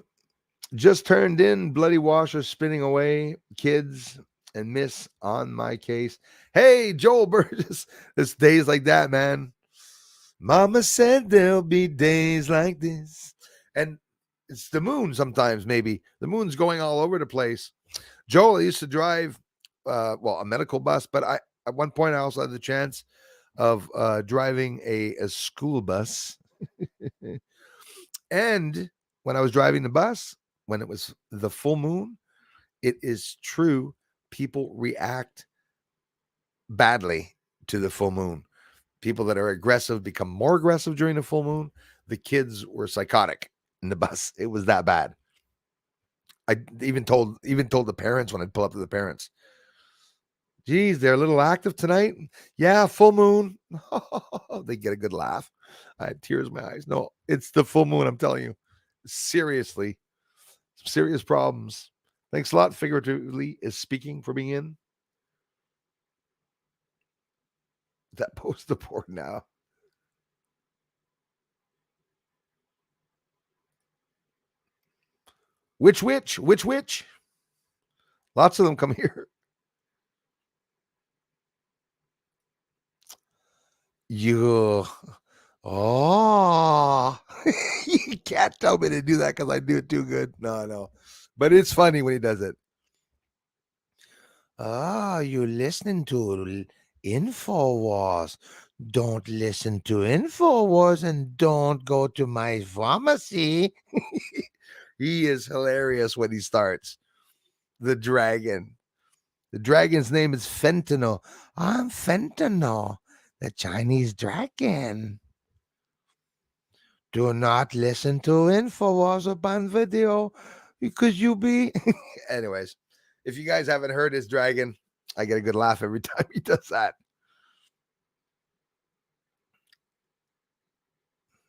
Just turned in. Bloody washer spinning away. Kids and miss on my case. Hey, Joel Burgess. It's days like that, man. Mama said there'll be days like this. And it's the moon sometimes, maybe. The moon's going all over the place. Joel, I used to drive, a medical bus, but at one point I also had the chance of driving a school bus. And when I was driving the bus, when it was the full moon, it is true, people react badly to the full moon. People that are aggressive become more aggressive during the full moon. The kids were psychotic in the bus. It was that bad. I even told the parents when I'd pull up to the parents, geez, they're a little active tonight. Yeah, full moon. They get a good laugh. I had tears in my eyes. No, it's the full moon, I'm telling you. Seriously. Serious problems. Thanks a lot. Figuratively is speaking for being in. That poster board now. Which? Lots of them come here. You. Oh. You can't tell me to do that because I do it too good. No. But it's funny when he does it. You're listening to InfoWars. Don't listen to InfoWars and don't go to my pharmacy. He is hilarious when he starts. The dragon. The dragon's name is Fentanyl. I'm Fentanyl, the Chinese dragon. Do not listen to InfoWars on video because you be. Anyways, if you guys haven't heard his dragon, I get a good laugh every time he does that.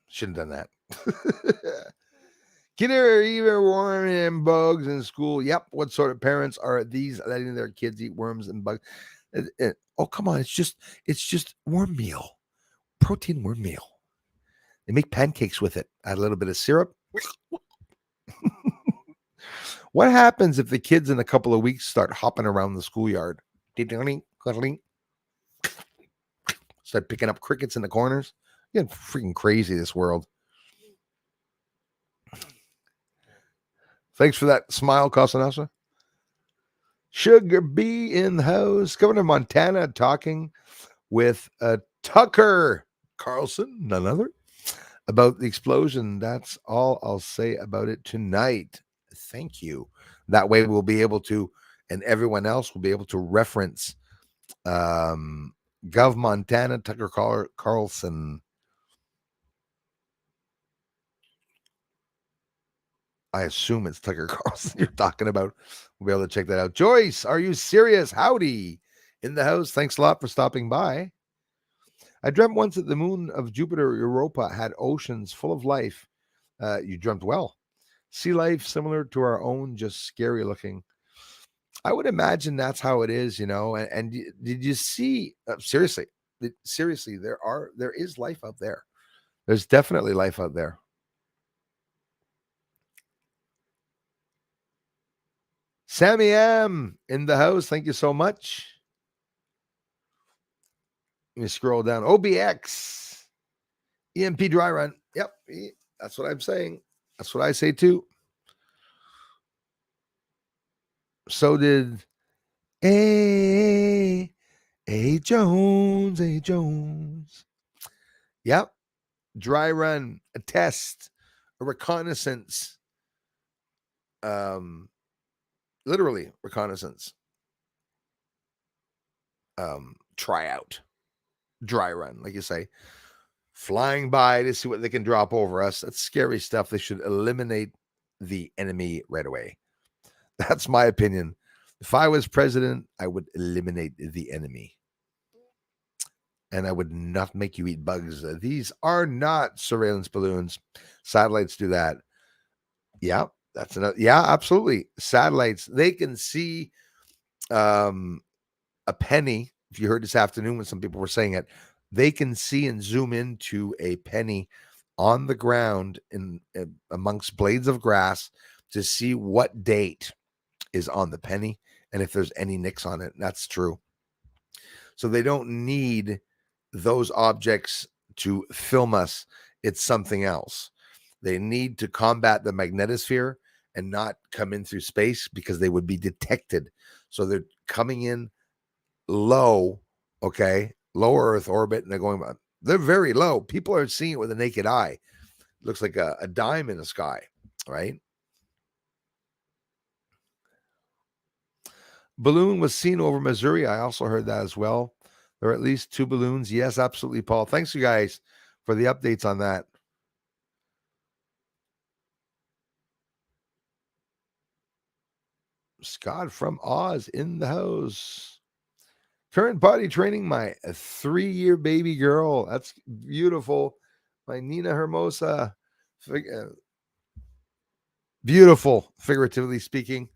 Shouldn't have done that. Kid are even worms and bugs in school. Yep. What sort of parents are these letting their kids eat worms and bugs? Oh, come on. It's just worm meal. Protein worm meal. They make pancakes with it. Add a little bit of syrup. What happens if the kids in a couple of weeks start hopping around the schoolyard? Start picking up crickets in the corners. Getting freaking crazy, this world. Thanks for that smile, Casanasa. Sugar Bee in the house. Governor of Montana talking with Tucker Carlson, none other, about the explosion. That's all I'll say about it tonight. Thank you. That way we'll be able to, and everyone else will be able to reference Gov Montana, Tucker Carlson. I assume it's Tucker Carlson you're talking about. We'll be able to check that out. Joyce, are you serious? Howdy in the house. Thanks a lot for stopping by. I dreamt once that the moon of Jupiter Europa had oceans full of life. You dreamt well. Sea life similar to our own, just scary looking. I would imagine that's how it is, And did you see? Seriously, there is life out there. There's definitely life out there. Sammy M in the house. Thank you so much. Let me scroll down. OBX, EMP dry run. Yep, that's what I'm saying. That's what I say too. So did A Jones. Yep, dry run, a test, a reconnaissance. Literally reconnaissance. Tryout, dry run, like you say, flying by to see what they can drop over us. That's scary stuff. They should eliminate the enemy right away. That's my opinion. If I was president, I would eliminate the enemy. And I would not make you eat bugs. These are not surveillance balloons. Satellites do that. Yeah, that's another. Yeah, absolutely. Satellites, they can see a penny. If you heard this afternoon when some people were saying it, they can see and zoom into a penny on the ground in amongst blades of grass to see what date is on the penny and if there's any nicks on it. That's true. So they don't need those objects to film us. It's something else. They need to combat the magnetosphere and not come in through space because they would be detected. So they're coming in low, okay, low Earth orbit, and they're very low. People are seeing it with the naked eye. It looks like a dime in the sky, right? Balloon was seen over Missouri. I also heard that as well. There are at least 2 balloons. Yes, absolutely, Paul. Thanks, you guys, for the updates on that. Scott from Oz in the house. Current body training my 3-year baby girl. That's beautiful. My Nina Hermosa. Beautiful, figuratively speaking.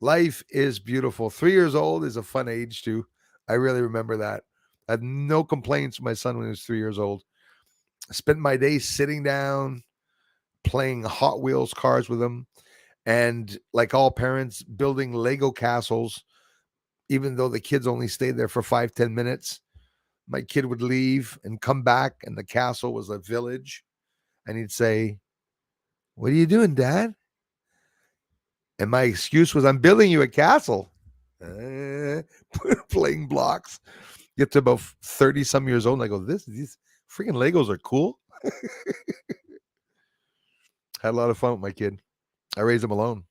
Life is beautiful. 3 years old is a fun age too. I really remember that. I had no complaints with my son when he was 3 years old. I spent my days sitting down, playing Hot Wheels cars with him, and like all parents, building Lego castles, even though the kids only stayed there for 5-10 minutes. My kid would leave and come back, and the castle was a village. And he'd say, "What are you doing, Dad?" And my excuse was, "I'm building you a castle." Playing blocks. Get to about 30 some years old, and I go, these freaking Legos are cool. Had a lot of fun with my kid. I raised him alone.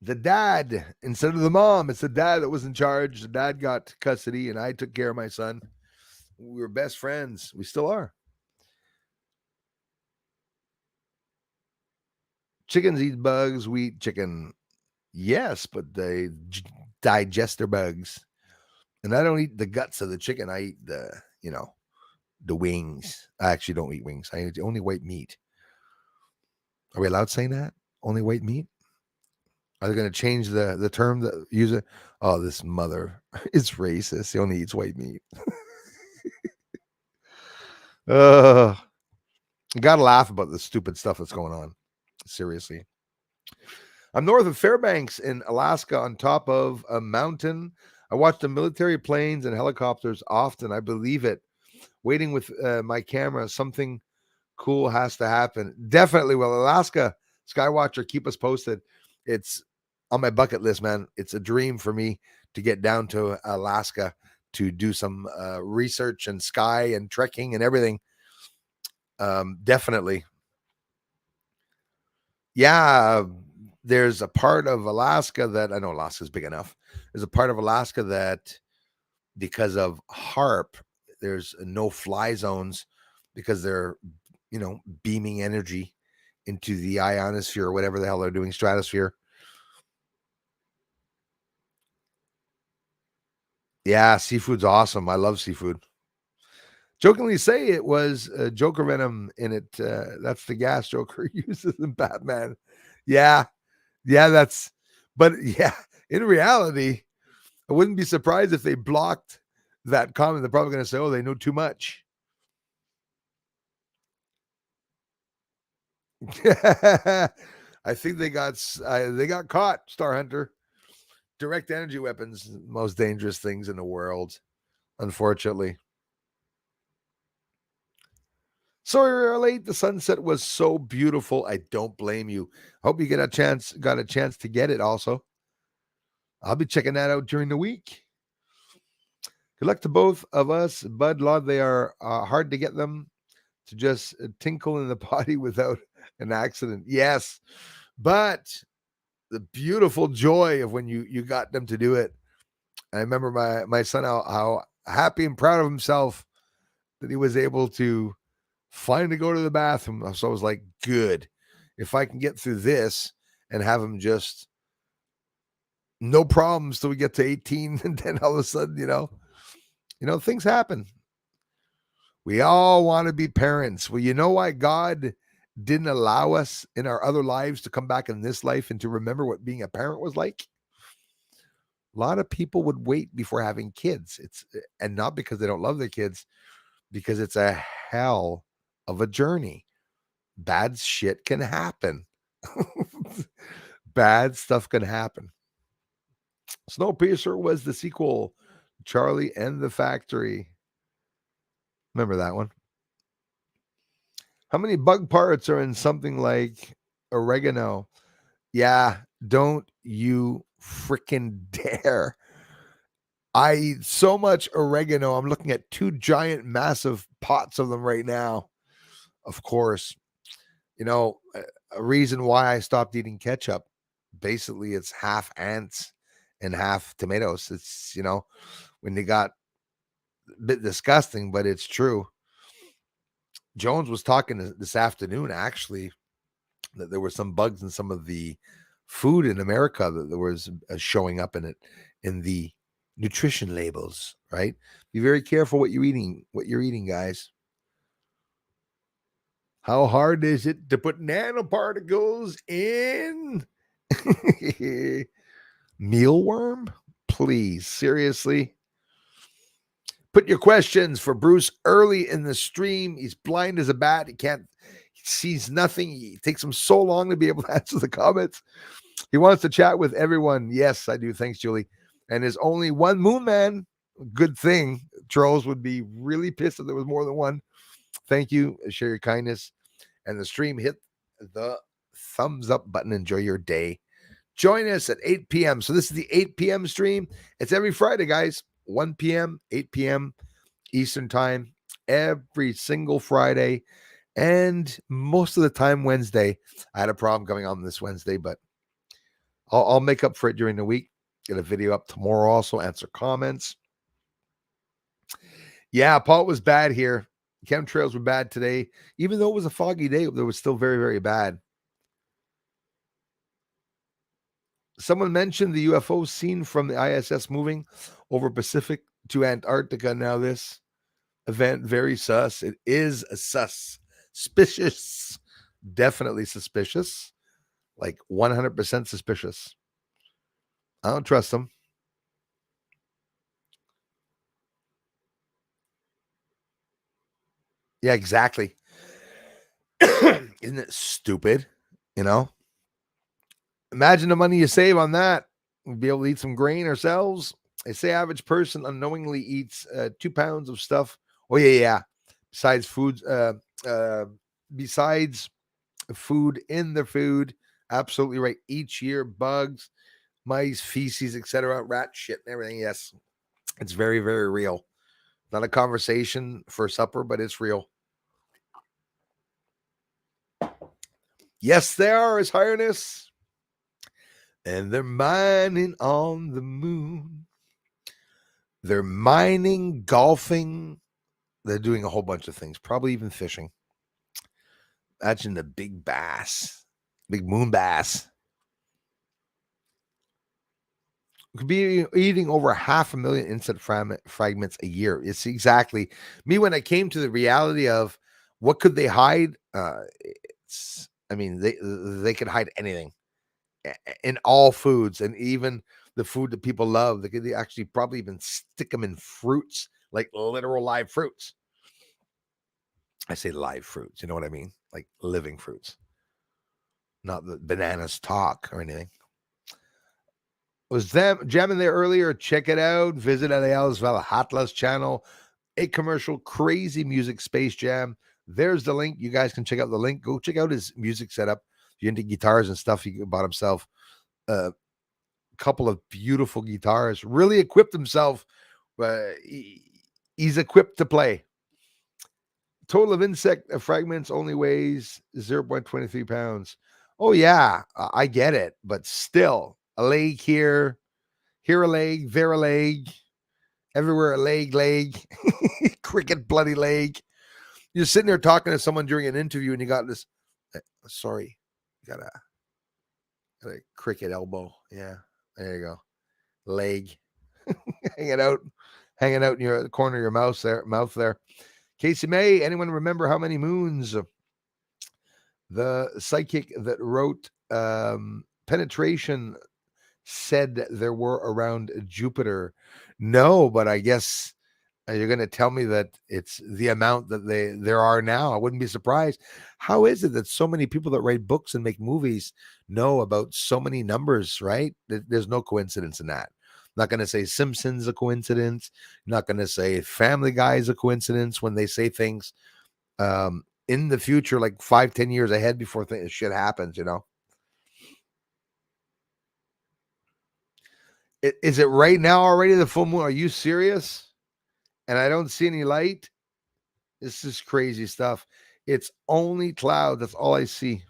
The dad, instead of the mom, it's the dad that was in charge. The dad got custody, and I took care of my son. We were best friends. We still are. Chickens eat bugs. We eat chicken. Yes, but they digest their bugs. And I don't eat the guts of the chicken. I eat the wings. I actually don't eat wings. I eat only white meat. Are we allowed saying that? Only white meat? Are they going to change the term that use it? Oh, this mother is racist. He only eats white meat. uh, you got to laugh about the stupid stuff that's going on. Seriously. I'm north of Fairbanks in Alaska on top of a mountain. I watch the military planes and helicopters often. I believe it. Waiting with my camera. Something cool has to happen. Definitely. Well, Alaska Skywatcher, keep us posted. It's on my bucket list, man. It's a dream for me to get down to Alaska to do some research and sky and trekking and everything. Definitely. Yeah, there's a part of Alaska that I know Alaska's big enough. There's a part of Alaska that because of HARP, there's no fly zones because they're, beaming energy into the ionosphere or whatever the hell they're doing, stratosphere. Yeah, seafood's awesome. I love seafood. Jokingly say it was Joker venom in it. That's the gas Joker uses in Batman. Yeah, but yeah, in reality, I wouldn't be surprised if they blocked that comment. They're probably going to say, oh, they know too much. I think they got caught, Star Hunter. Direct energy weapons, most dangerous things in the world, unfortunately. Sorry you're late. The sunset was so beautiful. I don't blame you. Hope you got a chance to get it also. I'll be checking that out during the week. Good luck to both of us. Bud Law, they are hard to get them to just tinkle in the body without an accident. Yes, but the beautiful joy of when you got them to do it. I remember my son how happy and proud of himself that he was able to finally go to the bathroom. So I was like, good. If I can get through this and have him just no problems till we get to 18, and then all of a sudden, things happen. We all want to be parents. Well, you know why God didn't allow us in our other lives to come back in this life and to remember what being a parent was like? A lot of people would wait before having kids. And not because they don't love their kids, because it's a hell of a journey. Bad shit can happen. Bad stuff can happen. Snowpiercer was the sequel, Charlie and the Factory. Remember that one? How many bug parts are in something like oregano? Yeah, don't you freaking dare. I eat so much oregano. I'm looking at 2 giant, massive pots of them right now. Of course, a reason why I stopped eating ketchup. Basically, it's half ants and half tomatoes. It's, when they got a bit disgusting, but it's true. Jones was talking this afternoon, actually, that there were some bugs in some of the food in America that there was showing up in it in the nutrition labels, right? Be very careful what you're eating, guys. How hard is it to put nanoparticles in mealworm? Please, seriously. Put your questions for Bruce early in the stream. He's blind as a bat. He sees nothing. It takes him so long to be able to answer the comments. He wants to chat with everyone. Yes, I do. Thanks, Julie. And there's only one Moon Man. Good thing. Trolls would be really pissed if there was more than one. Thank you. Share your kindness. And the stream, hit the thumbs up button. Enjoy your day. Join us at 8 p.m. So this is the 8 p.m. stream. It's every Friday, guys. 1 p.m., 8 p.m. Eastern time. Every single Friday. And most of the time Wednesday. I had a problem coming on this Wednesday, but I'll make up for it during the week. Get a video up tomorrow also. Answer comments. Yeah, Paul, was bad here. Chemtrails were bad today. Even though it was a foggy day, it was still very, very bad. Someone mentioned the UFO seen from the ISS moving over Pacific to Antarctica. Now this event very sus. It is a suspicious, definitely suspicious, like 100% suspicious. I don't trust them. Yeah, exactly. Isn't it stupid? You know, imagine the money you save on that. We'd be able to eat some grain ourselves. They say average person unknowingly eats 2 pounds of stuff. Oh yeah, yeah. Besides food, uh, besides food in the food, absolutely right. Each year, bugs, mice, feces, etc., rat shit, and everything. Yes, it's very, very real. Not a conversation for supper, but it's real. Yes, they are, His Highness. And they're mining on the moon. They're mining, golfing. They're doing a whole bunch of things, probably even fishing. Imagine the big bass, big moon bass. We could be eating over 500,000 insect fragments a year. It's exactly me when I came to the reality of what could they hide. I mean, they could hide anything in all foods, and even the food that people love. They could actually probably even stick them in fruits, like literal live fruits. I say live fruits, you know what I mean? Like living fruits, not the bananas talk or anything. Was them jamming there earlier? Check it out. Visit Ariel's Valhatlas channel. A commercial, crazy music space jam. There's the link. You guys can check out the link. Go check out his music setup. If you're into guitars and stuff, he bought himself a couple of beautiful guitars. Really equipped himself. He's equipped to play. Total of insect fragments only weighs 0.23 pounds. Oh, yeah, I get it. But still, a leg here a leg, there a leg, everywhere a leg, cricket bloody leg. You're sitting there talking to someone during an interview and you got this, sorry, you got a cricket elbow. Yeah, there you go. Leg hanging out in the corner of your mouth there. Casey May, anyone remember how many moons the psychic that wrote Penetration said there were around Jupiter? No, but I guess you're going to tell me that it's the amount that there are now. I wouldn't be surprised. How is it that so many people that write books and make movies know about so many numbers, right? There's no coincidence in that. I'm not going to say Simpsons a coincidence. I'm not going to say Family Guy is a coincidence when they say things in the future, like 5-10 years ahead before shit happens, you know? Is it right now already the full moon? Are you serious? And I don't see any light. This is crazy stuff. It's only cloud. That's all I see.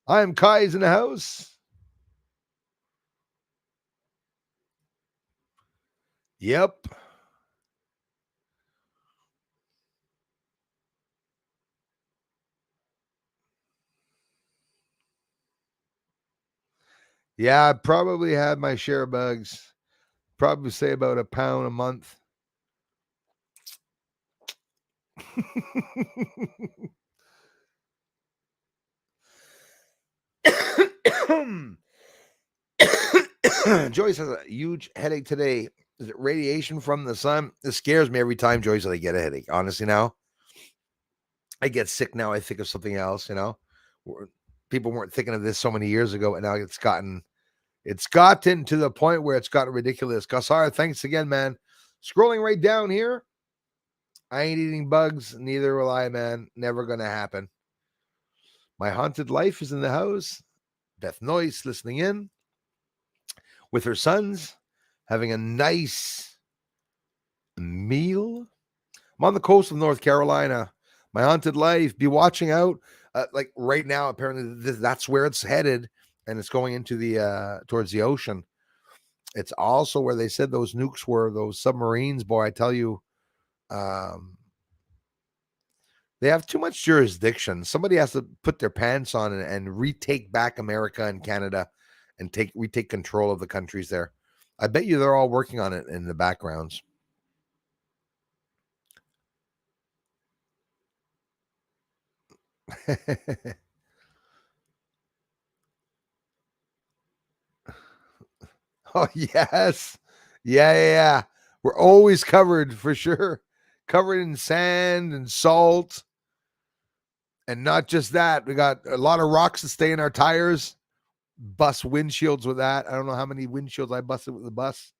I am Kai's in the house. Yep. Yeah, I probably had my share of bugs. Probably say about a pound a month. Joyce has a huge headache today. Is it radiation from the sun? It scares me every time, Joyce, that I get a headache. Honestly, now I get sick. Now I think of something else. You know, people weren't thinking of this so many years ago, and now it's gotten to the point where it's gotten ridiculous. Kassar, thanks again, man. Scrolling right down here. I ain't eating bugs, neither will I, man. Never gonna happen. My haunted life is in the house. Beth Noyce listening in with her sons, having a nice meal. I'm on the coast of North Carolina. My haunted life. Be watching out. Like right now, apparently that's where it's headed, and it's going into the towards the ocean. It's also where they said those nukes were, those submarines. Boy, I tell you, Um, they have too much jurisdiction. Somebody has to put their pants on and retake back America and Canada and retake control of the countries there. I bet you they're all working on it in the backgrounds. Oh, yes. Yeah, yeah, yeah. We're always covered for sure. Covered in sand and salt. And not just that, we got a lot of rocks to stay in our tires. Bust windshields with that. I don't know how many windshields I busted with the bus.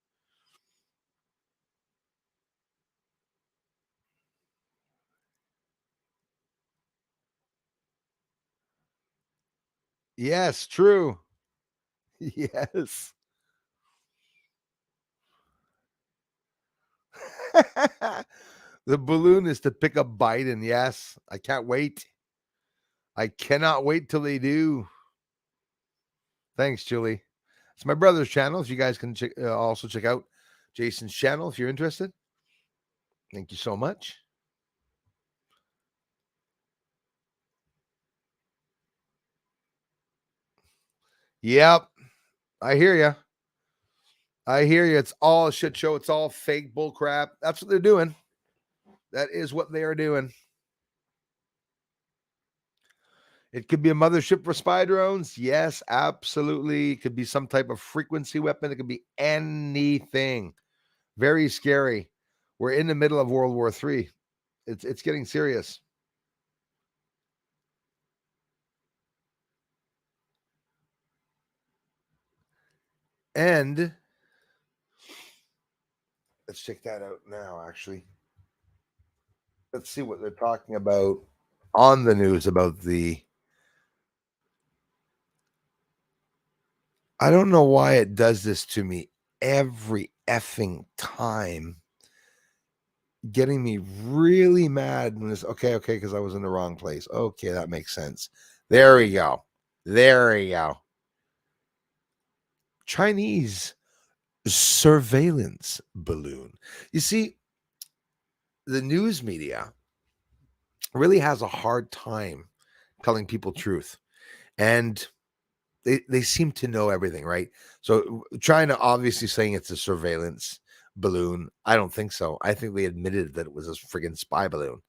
Yes, true. Yes. The balloon is to pick up Biden. Yes. I can't wait. I cannot wait till they do. Thanks, Julie. It's my brother's channel. If you guys can also check out Jason's channel if you're interested. Thank you so much. Yep. I hear you. I hear you. It's all a shit show. It's all fake bull crap. That's what they're doing. That is what they are doing. It could be a mothership for spy drones. Yes, absolutely. It could be some type of frequency weapon. It could be anything. Very scary. We're in the middle of World War III. It's getting serious. And let's check that out now, actually. Let's see what they're talking about on the news about the. I don't know why it does this to me every effing time, getting me really mad when it's okay, because I was in the wrong place. Okay, that makes sense. There we go. There we go. Chinese surveillance balloon. You see, the news media really has a hard time telling people truth. And they seem to know everything, right? So China obviously saying it's a surveillance balloon. I don't think so. I think they admitted that it was a friggin' spy balloon.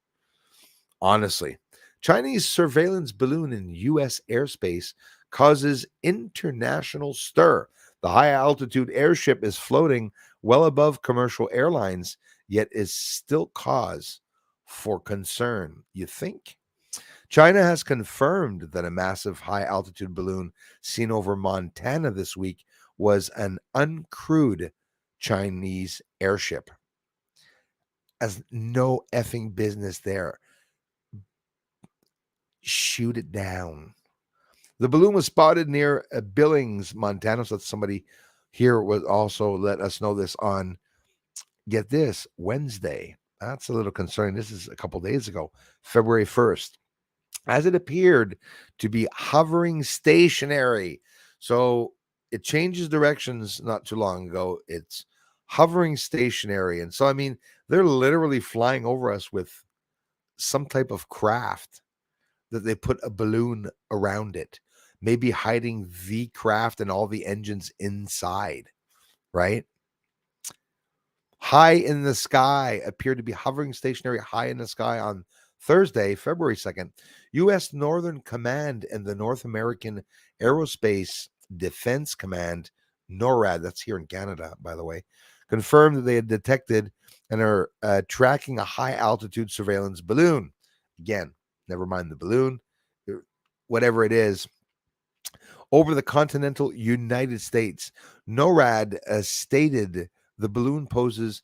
Honestly, Chinese surveillance balloon in U.S. airspace causes international stir. The high altitude airship is floating well above commercial airlines, yet is still cause for concern. You think? China has confirmed that a massive high altitude balloon seen over Montana this week was an uncrewed Chinese airship. Has no effing business there. Shoot it down. The balloon was spotted near Billings, Montana. So somebody here was also let us know this on, get this, Wednesday. That's a little concerning. This is a couple days ago, February 1st. As it appeared to be hovering stationary. So it changes directions not too long ago. It's hovering stationary. And so, I mean, they're literally flying over us with some type of craft that they put a balloon around it, maybe hiding the craft and all the engines inside, right? High in the sky appeared to be hovering stationary high in the sky on Thursday, February 2nd. U.S. Northern Command and the North American Aerospace Defense Command, NORAD, that's here in Canada, by the way, confirmed that they had detected and are tracking a high altitude surveillance balloon. Again, never mind the balloon, whatever it is, over the continental United States. NORAD stated the balloon poses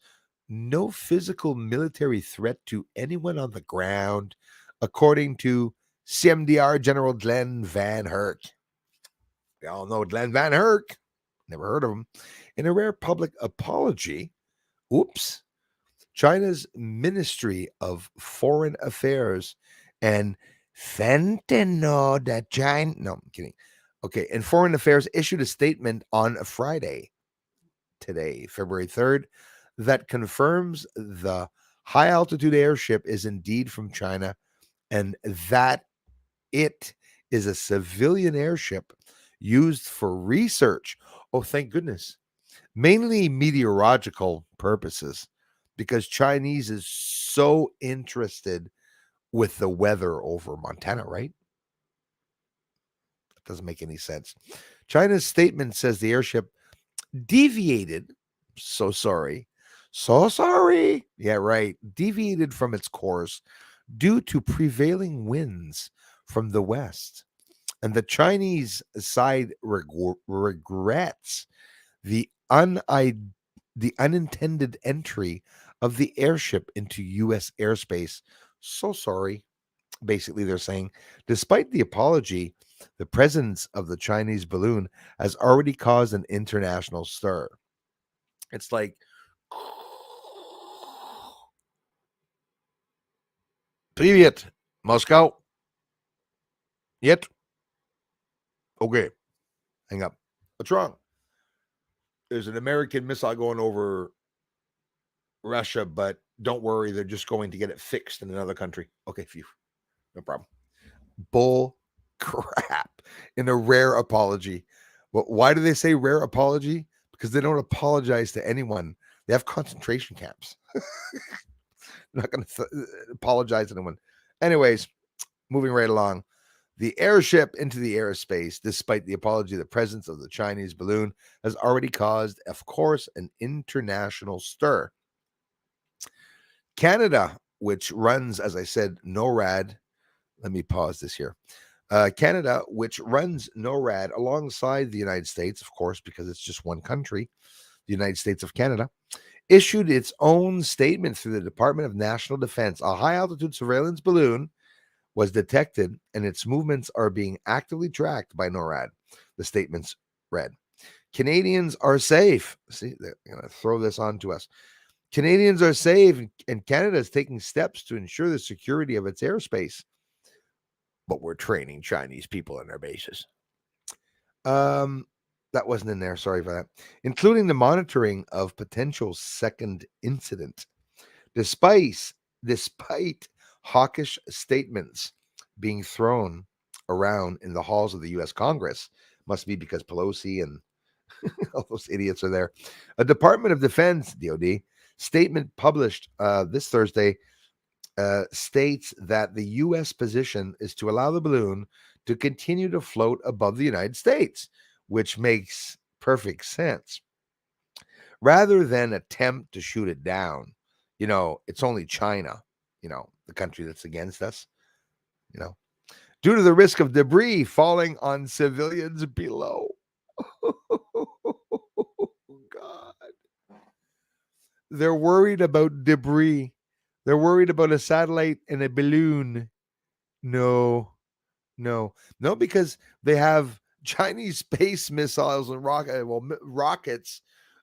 no physical military threat to anyone on the ground, according to CMDR General Glenn Van Herk. We all know Glenn Van Herk. Never heard of him. In a rare public apology, oops, China's Ministry of Foreign Affairs and fentanyl that China. No, I'm kidding. Okay, and Foreign Affairs issued a statement on a Friday, today, February 3rd, that confirms the high altitude airship is indeed from China, and that it is a civilian airship used for research. Oh, thank goodness. Mainly meteorological purposes, because Chinese is so interested with the weather over Montana, right? That doesn't make any sense. China's statement says the airship deviated. So sorry. So sorry. Yeah, right. Deviated from its course due to prevailing winds from the west. And the Chinese side regrets the the unintended entry of the airship into U.S. airspace. So sorry. Basically, they're saying, despite the apology, the presence of the Chinese balloon has already caused an international stir. It's like, Привет, Moscow. Yet, okay, hang up. What's wrong? There's an American missile going over Russia, but don't worry, they're just going to get it fixed in another country. Okay, phew, no problem. Bull crap in a rare apology. Well, why do they say rare apology? Because they don't apologize to anyone. They have concentration camps. Not going to apologize to anyone. Anyways, moving right along. The airship into the airspace, despite the apology, the presence of the Chinese balloon has already caused, of course, an international stir. Canada, which runs, as I said, NORAD. Let me pause this here. Canada, which runs NORAD alongside the United States, of course, because it's just one country, the United States of Canada, issued its own statement through the Department of National Defense. A high altitude surveillance balloon was detected, and its movements are being actively tracked by NORAD. The statements read, Canadians are safe. See, they're going to throw this on to us. Canadians are safe, and Canada is taking steps to ensure the security of its airspace. But we're training Chinese people in their bases. That wasn't in there. Sorry for that. Including the monitoring of potential second incident. Despite hawkish statements being thrown around in the halls of the U.S. Congress, must be because Pelosi and all those idiots are there. A Department of Defense (DoD) statement published this Thursday states that the U.S. position is to allow the balloon to continue to float above the United States, which makes perfect sense. Rather than attempt to shoot it down, it's only China, the country that's against us, due to the risk of debris falling on civilians below. God. They're worried about debris. They're worried about a satellite and a balloon. No, no, because they have Chinese space missiles and rockets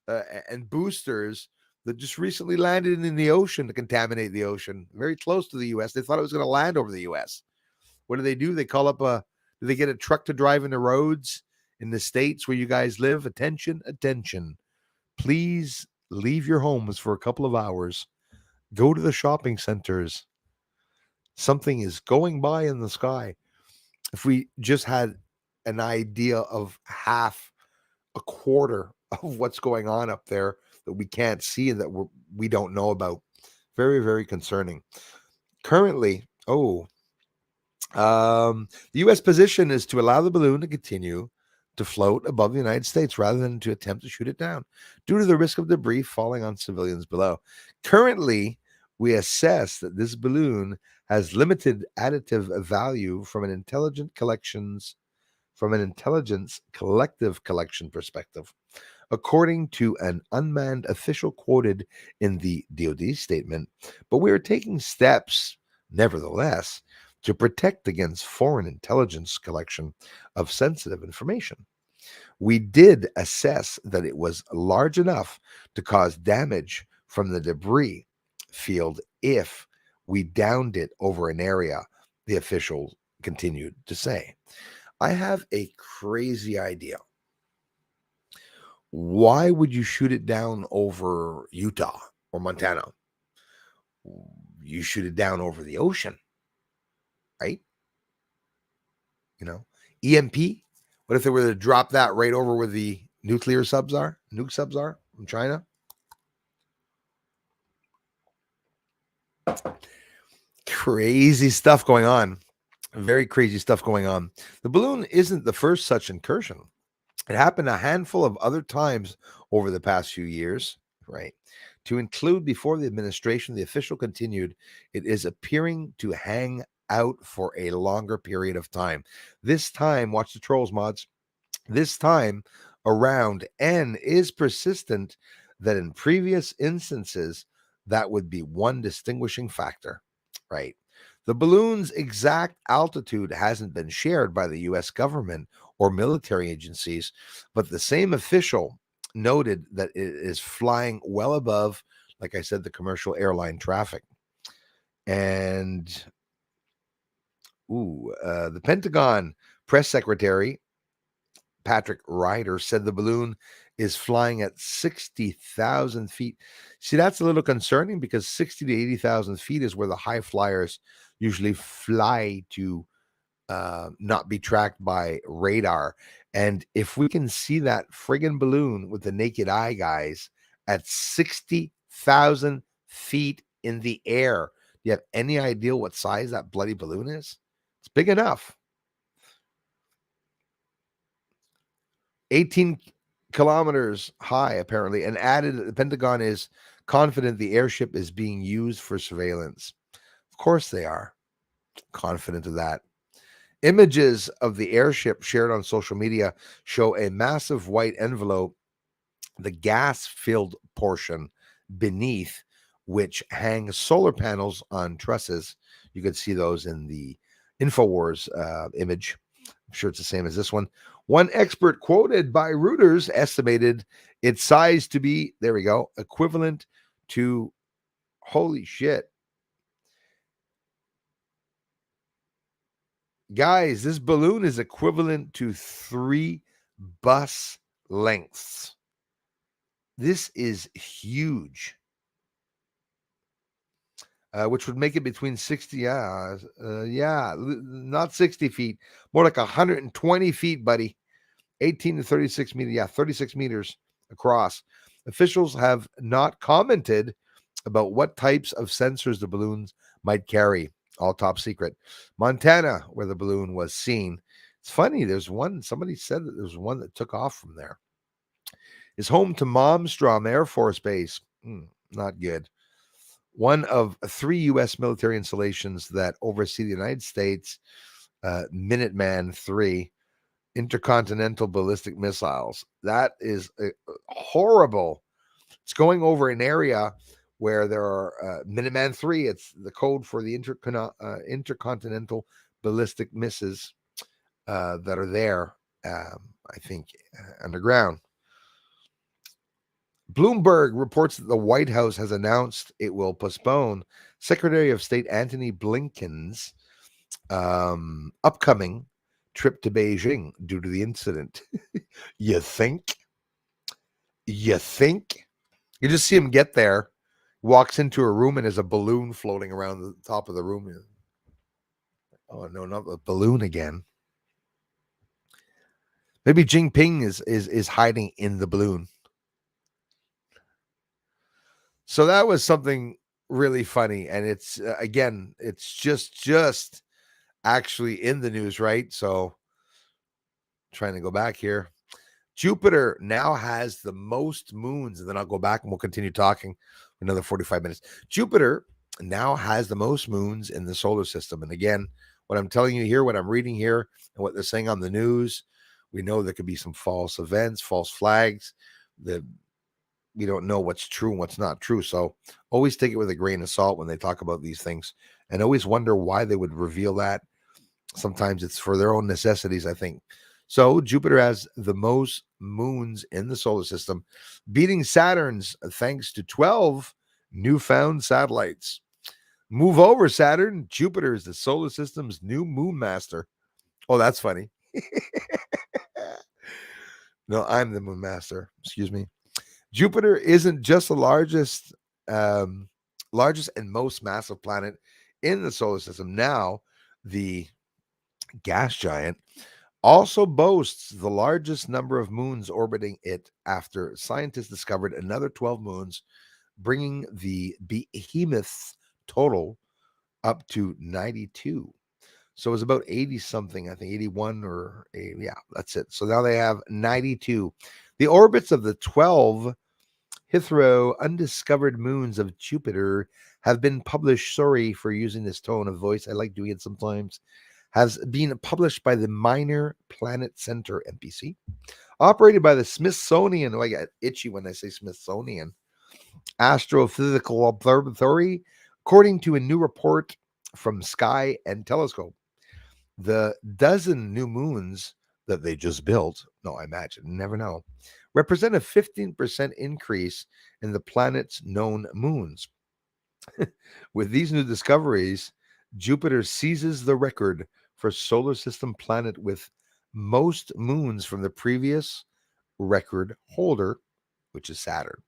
and boosters that just recently landed in the ocean to contaminate the ocean, very close to the U.S. They thought it was going to land over the U.S. What do? They call up do they get a truck to drive in the roads in the states where you guys live? Attention, attention. Please leave your homes for a couple of hours. Go to the shopping centers. Something is going by in the sky. If we just had an idea of a quarter of what's going on up there that we can't see and that we don't know about. Very, very concerning. Currently, the U.S. position is to allow the balloon to continue to float above the United States rather than to attempt to shoot it down due to the risk of debris falling on civilians below. Currently, we assess that this balloon has limited additive value from an intelligence collective collection perspective. According to an unmanned official quoted in the DoD statement, but we are taking steps, nevertheless, to protect against foreign intelligence collection of sensitive information. We did assess that it was large enough to cause damage from the debris field if we downed it over an area, the official continued to say. I have a crazy idea. Why would you shoot it down over Utah or Montana? You shoot it down over the ocean, right? EMP. What if they were to drop that right over where the nuke subs are from China? Crazy stuff going on. Very crazy stuff going on. The balloon isn't the first such incursion. It happened a handful of other times over the past few years, right? To include before the administration, the official continued, it is appearing to hang out for a longer period of time. This time, watch the trolls mods. This time around, N is persistent that in previous instances, that would be one distinguishing factor, right? The balloon's exact altitude hasn't been shared by the US government or military agencies, but the same official noted that it is flying well above, like I said, the commercial airline traffic. And the Pentagon press secretary Patrick Ryder said the balloon is flying at 60,000 feet. See, that's a little concerning because 60 to 80,000 feet is where the high flyers usually fly to not be tracked by radar. And if we can see that friggin' balloon with the naked eye, guys, at 60,000 feet in the air, do you have any idea what size that bloody balloon is? It's big enough. 18 kilometers high, apparently, and added that the Pentagon is confident the airship is being used for surveillance. Of course they are confident of that. Images of the airship shared on social media show a massive white envelope, the gas-filled portion beneath which hang solar panels on trusses. You can see those in the InfoWars image. I'm sure it's the same as this one. One expert quoted by Reuters estimated its size to be, there we go, equivalent to, holy shit. Guys, this balloon is equivalent to 3 bus lengths. This is huge. Which would make it between 60, not 60 feet, more like 120 feet, buddy. 18 to 36 meters, 36 meters across. Officials have not commented about what types of sensors the balloons might carry. All top secret. Montana, where the balloon was seen. It's funny, somebody said that there's one that took off from there. Is home to Malmstrom Air Force Base. Not good. One of 3 U.S. military installations that oversee the United States Minuteman III intercontinental ballistic missiles. That is horrible. It's going over an area where there are Minuteman III. It's the code for the intercontinental ballistic missiles that are there, I think, underground. Bloomberg reports that the White House has announced it will postpone Secretary of State Antony Blinken's upcoming trip to Beijing due to the incident. You think? You think? You just see him get there, walks into a room, and there's a balloon floating around the top of the room. Oh no, not the balloon again. Maybe Jinping is hiding in the balloon. So that was something really funny, and it's again, it's just actually in the news, right? So trying to go back here. Jupiter now has the most moons, and then I'll go back and we'll continue talking for another 45 minutes. Jupiter now has the most moons in the solar system. And again, what I'm telling you here, what I'm reading here, and what they're saying on the news, we know there could be some false events, false flags, that we don't know what's true and what's not true. So always take it with a grain of salt when they talk about these things, and always wonder why they would reveal that. Sometimes it's for their own necessities, I think. So Jupiter has the most moons in the solar system, beating Saturn's thanks to 12 newfound satellites. Move over, Saturn. Jupiter is the solar system's new moon master. Oh, that's funny. No, I'm the moon master. Excuse me. Jupiter isn't just the largest largest and most massive planet in the solar system. Now, the gas giant also boasts the largest number of moons orbiting it after scientists discovered another 12 moons, bringing the behemoth's total up to 92. So it was about 80 something, I think 81 or yeah, that's it. So now they have 92. The orbits of the 12 hitherto undiscovered moons of Jupiter have been published. Sorry for using this tone of voice. I like doing it sometimes. Has been published by the Minor Planet Center, MPC, operated by the Smithsonian. Oh, I get itchy when I say Smithsonian Astrophysical Observatory, according to a new report from Sky and Telescope. The dozen new moons that they just built, no, I imagine, never know, represent a 15% increase in the planet's known moons. With these new discoveries, Jupiter seizes the record for solar system planet with most moons from the previous record holder, which is Saturn.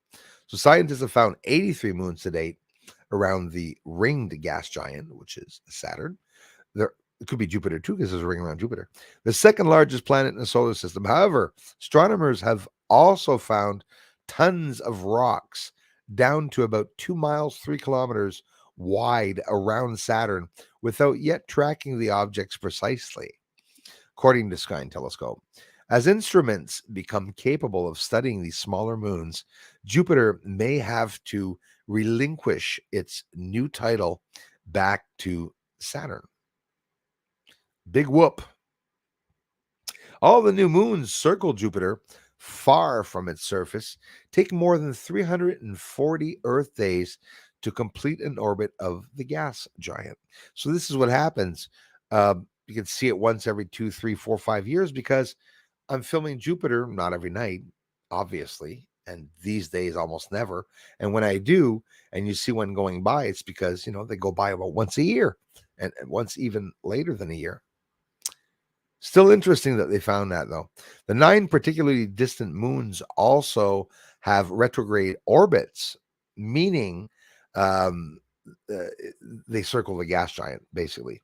So scientists have found 83 moons to date around the ringed gas giant, which is Saturn. There it could be Jupiter too, because there's a ring around Jupiter, the second largest planet in the solar system. However, astronomers have also found tons of rocks down to about 2 miles, 3 kilometers wide around Saturn without yet tracking the objects precisely, according to Sky and Telescope. As instruments become capable of studying these smaller moons, Jupiter may have to relinquish its new title back to Saturn. Big whoop. All the new moons circle Jupiter far from its surface, take more than 340 Earth days to complete an orbit of the gas giant. So this is what happens. You can see it once every 2, 3, 4, 5 years because I'm filming Jupiter not every night, obviously, and these days almost never. And when I do, and you see one going by, it's because they go by about once a year, and once even later than a year. Still interesting that they found that, though. The 9 particularly distant moons also have retrograde orbits, meaning um, uh, they circle the gas giant, basically,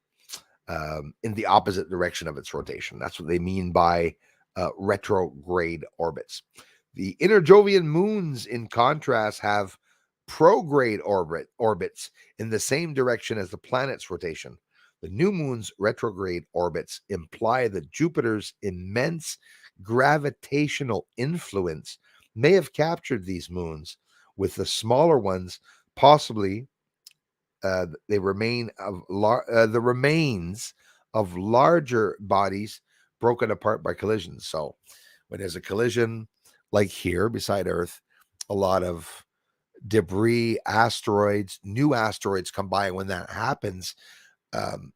in the opposite direction of its rotation. That's what they mean by retrograde orbits. The inner Jovian moons, in contrast, have prograde orbits in the same direction as the planet's rotation. The new moon's retrograde orbits imply that Jupiter's immense gravitational influence may have captured these moons, with the smaller ones possibly they remain of the remains of larger bodies broken apart by collisions. So when there's a collision like here beside Earth, a lot of debris, asteroids, new asteroids come by. And when that happens, um,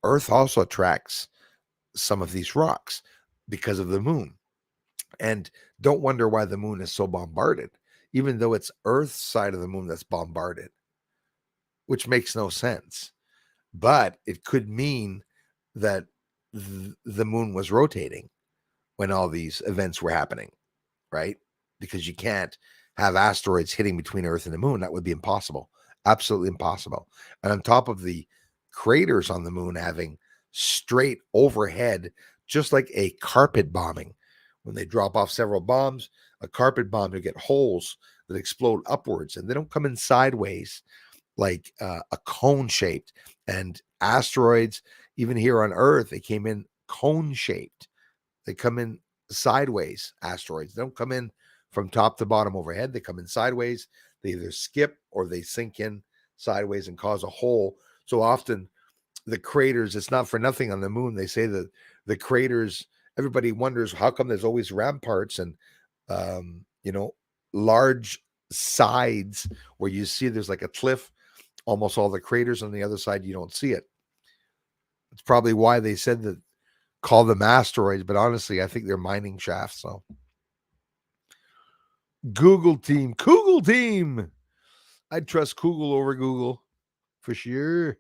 Earth also attracts some of these rocks because of the moon. And don't wonder why the moon is so bombarded, even though it's Earth's side of the moon that's bombarded, which makes no sense. But it could mean that the moon was rotating when all these events were happening, right? Because you can't have asteroids hitting between Earth and the moon. That would be impossible. Absolutely impossible. And on top of the craters on the moon having straight overhead, just like a carpet bombing. When they drop off several bombs, a carpet bomb, you get holes that explode upwards, and they don't come in sideways like a cone shaped. And asteroids, even here on Earth, they came in cone shaped. They come in sideways. Asteroids, they don't come in from top to bottom overhead. They come in sideways. They either skip or they sink in sideways and cause a hole. So often the craters, it's not for nothing on the moon. They say that the craters, everybody wonders how come there's always ramparts and large sides where you see there's like a cliff. Almost all the craters on the other side, you don't see it. It's probably why they said that, call them asteroids, but honestly, I think they're mining shafts. So Google team. I'd trust Google over Google for sure.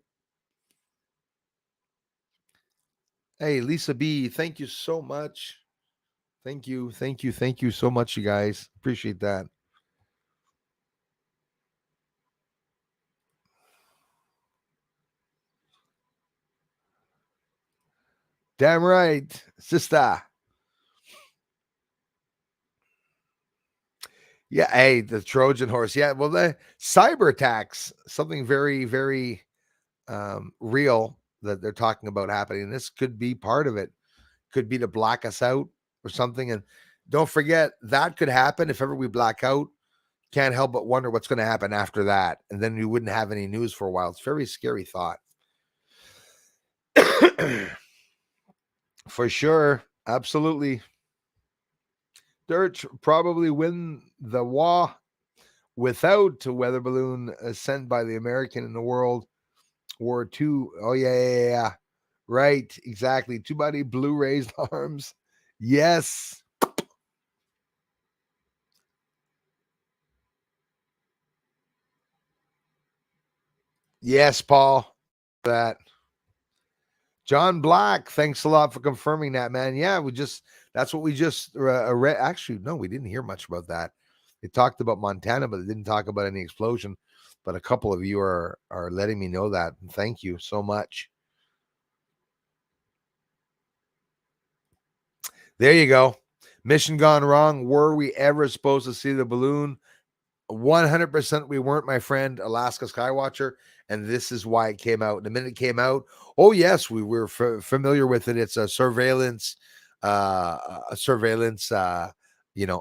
Hey, Lisa B, thank you so much. Thank you so much, you guys. Appreciate that. Damn right, sister. Yeah, hey, the Trojan horse. Yeah, well, the cyber attacks, something very, very real that they're talking about happening. This could be part of it. Could be to black us out or something. And don't forget that could happen if ever we black out. Can't help but wonder what's going to happen after that, and then you wouldn't have any news for a while. It's a very scary thought. For sure, absolutely. Dirt probably win the war without a weather balloon sent by the American in the World War II. Oh yeah. Right, exactly. Too many blue raised arms. Yes. Yes, Paul. That John Black, thanks a lot for confirming that, man. Yeah, that's what we just read. Actually, no, we didn't hear much about that. They talked about Montana, but they didn't talk about any explosion. But a couple of you are letting me know that. Thank you so much. There you go. Mission gone wrong. Were we ever supposed to see the balloon? 100% we weren't, my friend, Alaska Skywatcher, and this is why it came out. The minute it came out, oh yes, we were familiar with it. It's a surveillance, a surveillance, a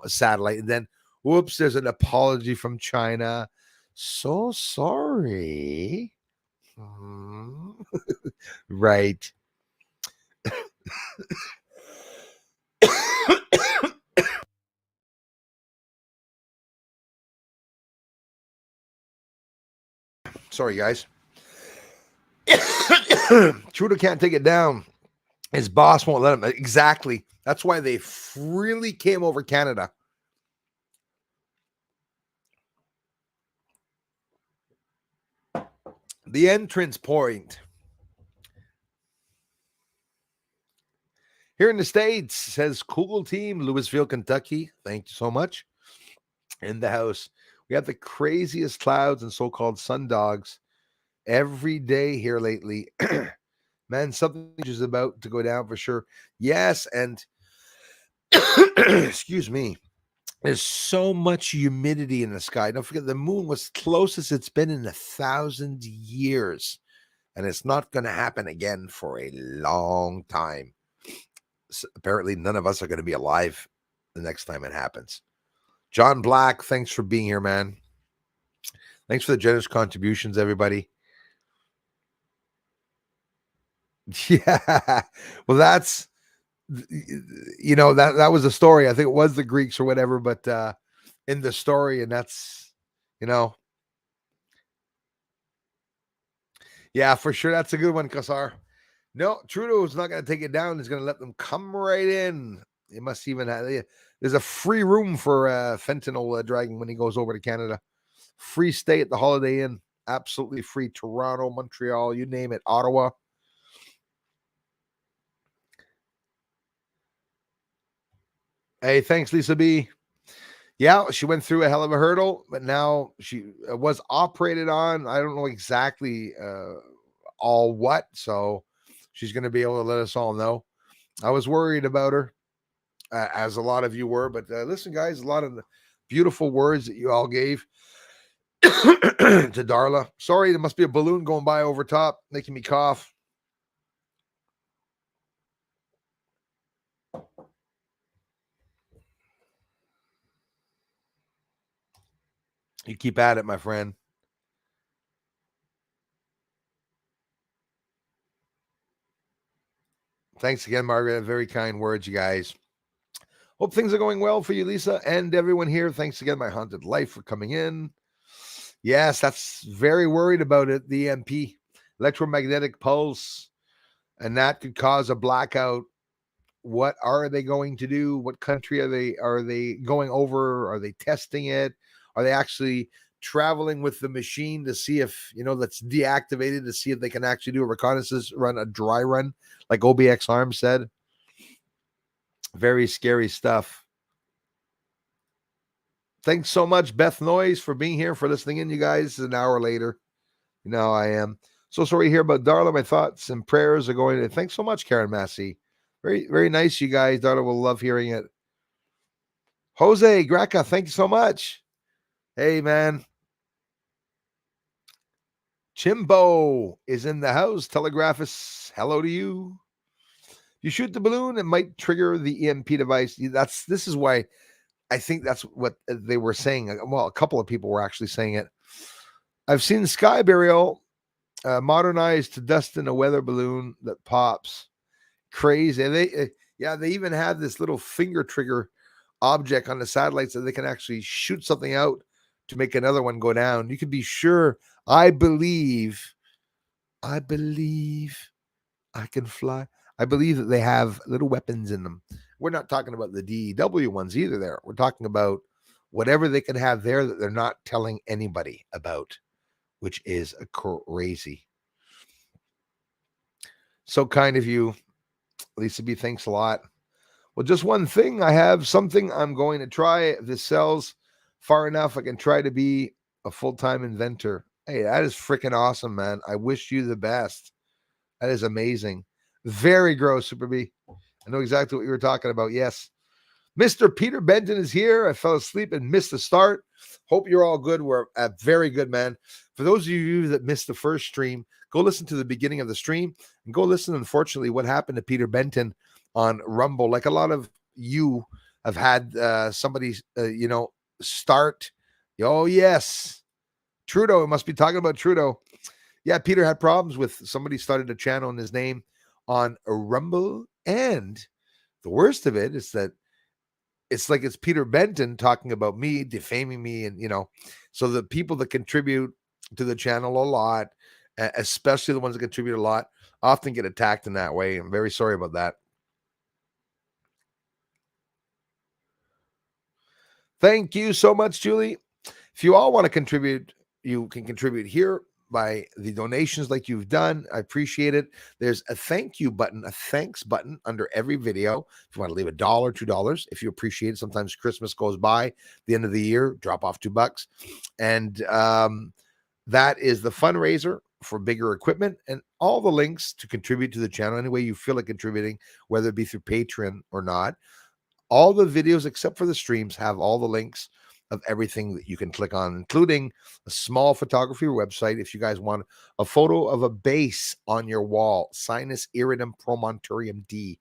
satellite. And then, whoops, there's an apology from China. So sorry. Right. Sorry, guys. Trudeau can't take it down. His boss won't let him. Exactly. That's why they freely came over Canada. The entrance point here in the States says cool team, Louisville, Kentucky. Thank you so much. In the house, we have the craziest clouds and so-called sun dogs every day here lately. Man, something is about to go down for sure. Yes, and excuse me. There's so much humidity in the sky. Don't forget, the moon was closest it's been in 1,000 years, and it's not going to happen again for a long time. So apparently, none of us are going to be alive the next time it happens. John Black, thanks for being here, man. Thanks for the generous contributions, everybody. Yeah, well, that's that was the story. I think it was the Greeks or whatever, but in the story, and that's you know, yeah, for sure, that's a good one, Kassar. No, Trudeau's not going to take it down. He's going to let them come right in. He must even have. There's a free room for fentanyl dragging when he goes over to Canada. Free stay at the Holiday Inn. Absolutely free. Toronto, Montreal, you name it. Ottawa. Hey, thanks, Lisa B. Yeah, she went through a hell of a hurdle, but now she was operated on. I don't know exactly all what, so she's going to be able to let us all know. I was worried about her, as a lot of you were, but listen, guys, a lot of the beautiful words that you all gave to Darla. Sorry, there must be a balloon going by over top, making me cough. You keep at it, my friend. Thanks again, Margaret. Very kind words, you guys. Hope things are going well for you, Lisa, and everyone here. Thanks again, my haunted life, for coming in. Yes, that's very worried about it. The EMP, electromagnetic pulse, and that could cause a blackout. What are they going to do? What country are they going over? Are they testing it? Are they actually traveling with the machine to see if that's deactivated, to see if they can actually do a reconnaissance run, a dry run, like OBX Arms said? Very scary stuff. Thanks so much, Beth Noyes, for being here, for listening in, you guys. An hour later. I am so sorry to hear about Darla. My thoughts and prayers are going to. Thanks so much, Karen Massey. Very, very nice, you guys. Daughter will love hearing it. Jose Graca, thank you so much. Hey, man. Chimbo is in the house. Telegraphist, hello to you. You shoot the balloon, it might trigger the EMP device. This is why I think that's what they were saying. Well, a couple of people were actually saying it. I've seen sky burial modernized to dust in a weather balloon that pops. Crazy. They even have this little finger trigger object on the satellites that they can actually shoot something out to make another one go down. You can be sure. I believe I can fly. I believe that they have little weapons in them. We're not talking about the DEW ones either there. We're talking about whatever they can have there that they're not telling anybody about, which is crazy. So kind of you, Lisa B. Thanks a lot. Well, just one thing. I have something I'm going to try. If this sells far enough, I can try to be a full-time inventor. Hey, that is freaking awesome, man. I wish you the best. That is amazing. Very gross, Super B. I know exactly what you were talking about. Yes. Mr. Peter Benton is here. I fell asleep and missed the start. Hope you're all good. We're very good, man. For those of you that missed the first stream, go listen to the beginning of the stream and go listen, unfortunately, what happened to Peter Benton on Rumble. Like a lot of you have had somebody, start. Oh, yes. Trudeau. Must be talking about Trudeau. Yeah, Peter had problems with somebody started a channel in his name on a Rumble. And the worst of it is that it's like it's Peter Benton talking about me, defaming me. And, so the people that contribute to the channel a lot, especially the ones that contribute a lot, often get attacked in that way. I'm very sorry about that. Thank you so much, Julie. If you all want to contribute, you can contribute here by the donations like you've done. I appreciate it. There's a thank you button, a thanks button under every video. If you want to leave $1, $2, if you appreciate it. Sometimes Christmas goes by, the end of the year, drop off $2. And that is the fundraiser for bigger equipment, and all the links to contribute to the channel any way you feel like contributing, whether it be through Patreon or not. All the videos except for the streams have all the links of everything that you can click on, including a small photography website. If you guys want a photo of a base on your wall, Sinus Iridum Promontorium D,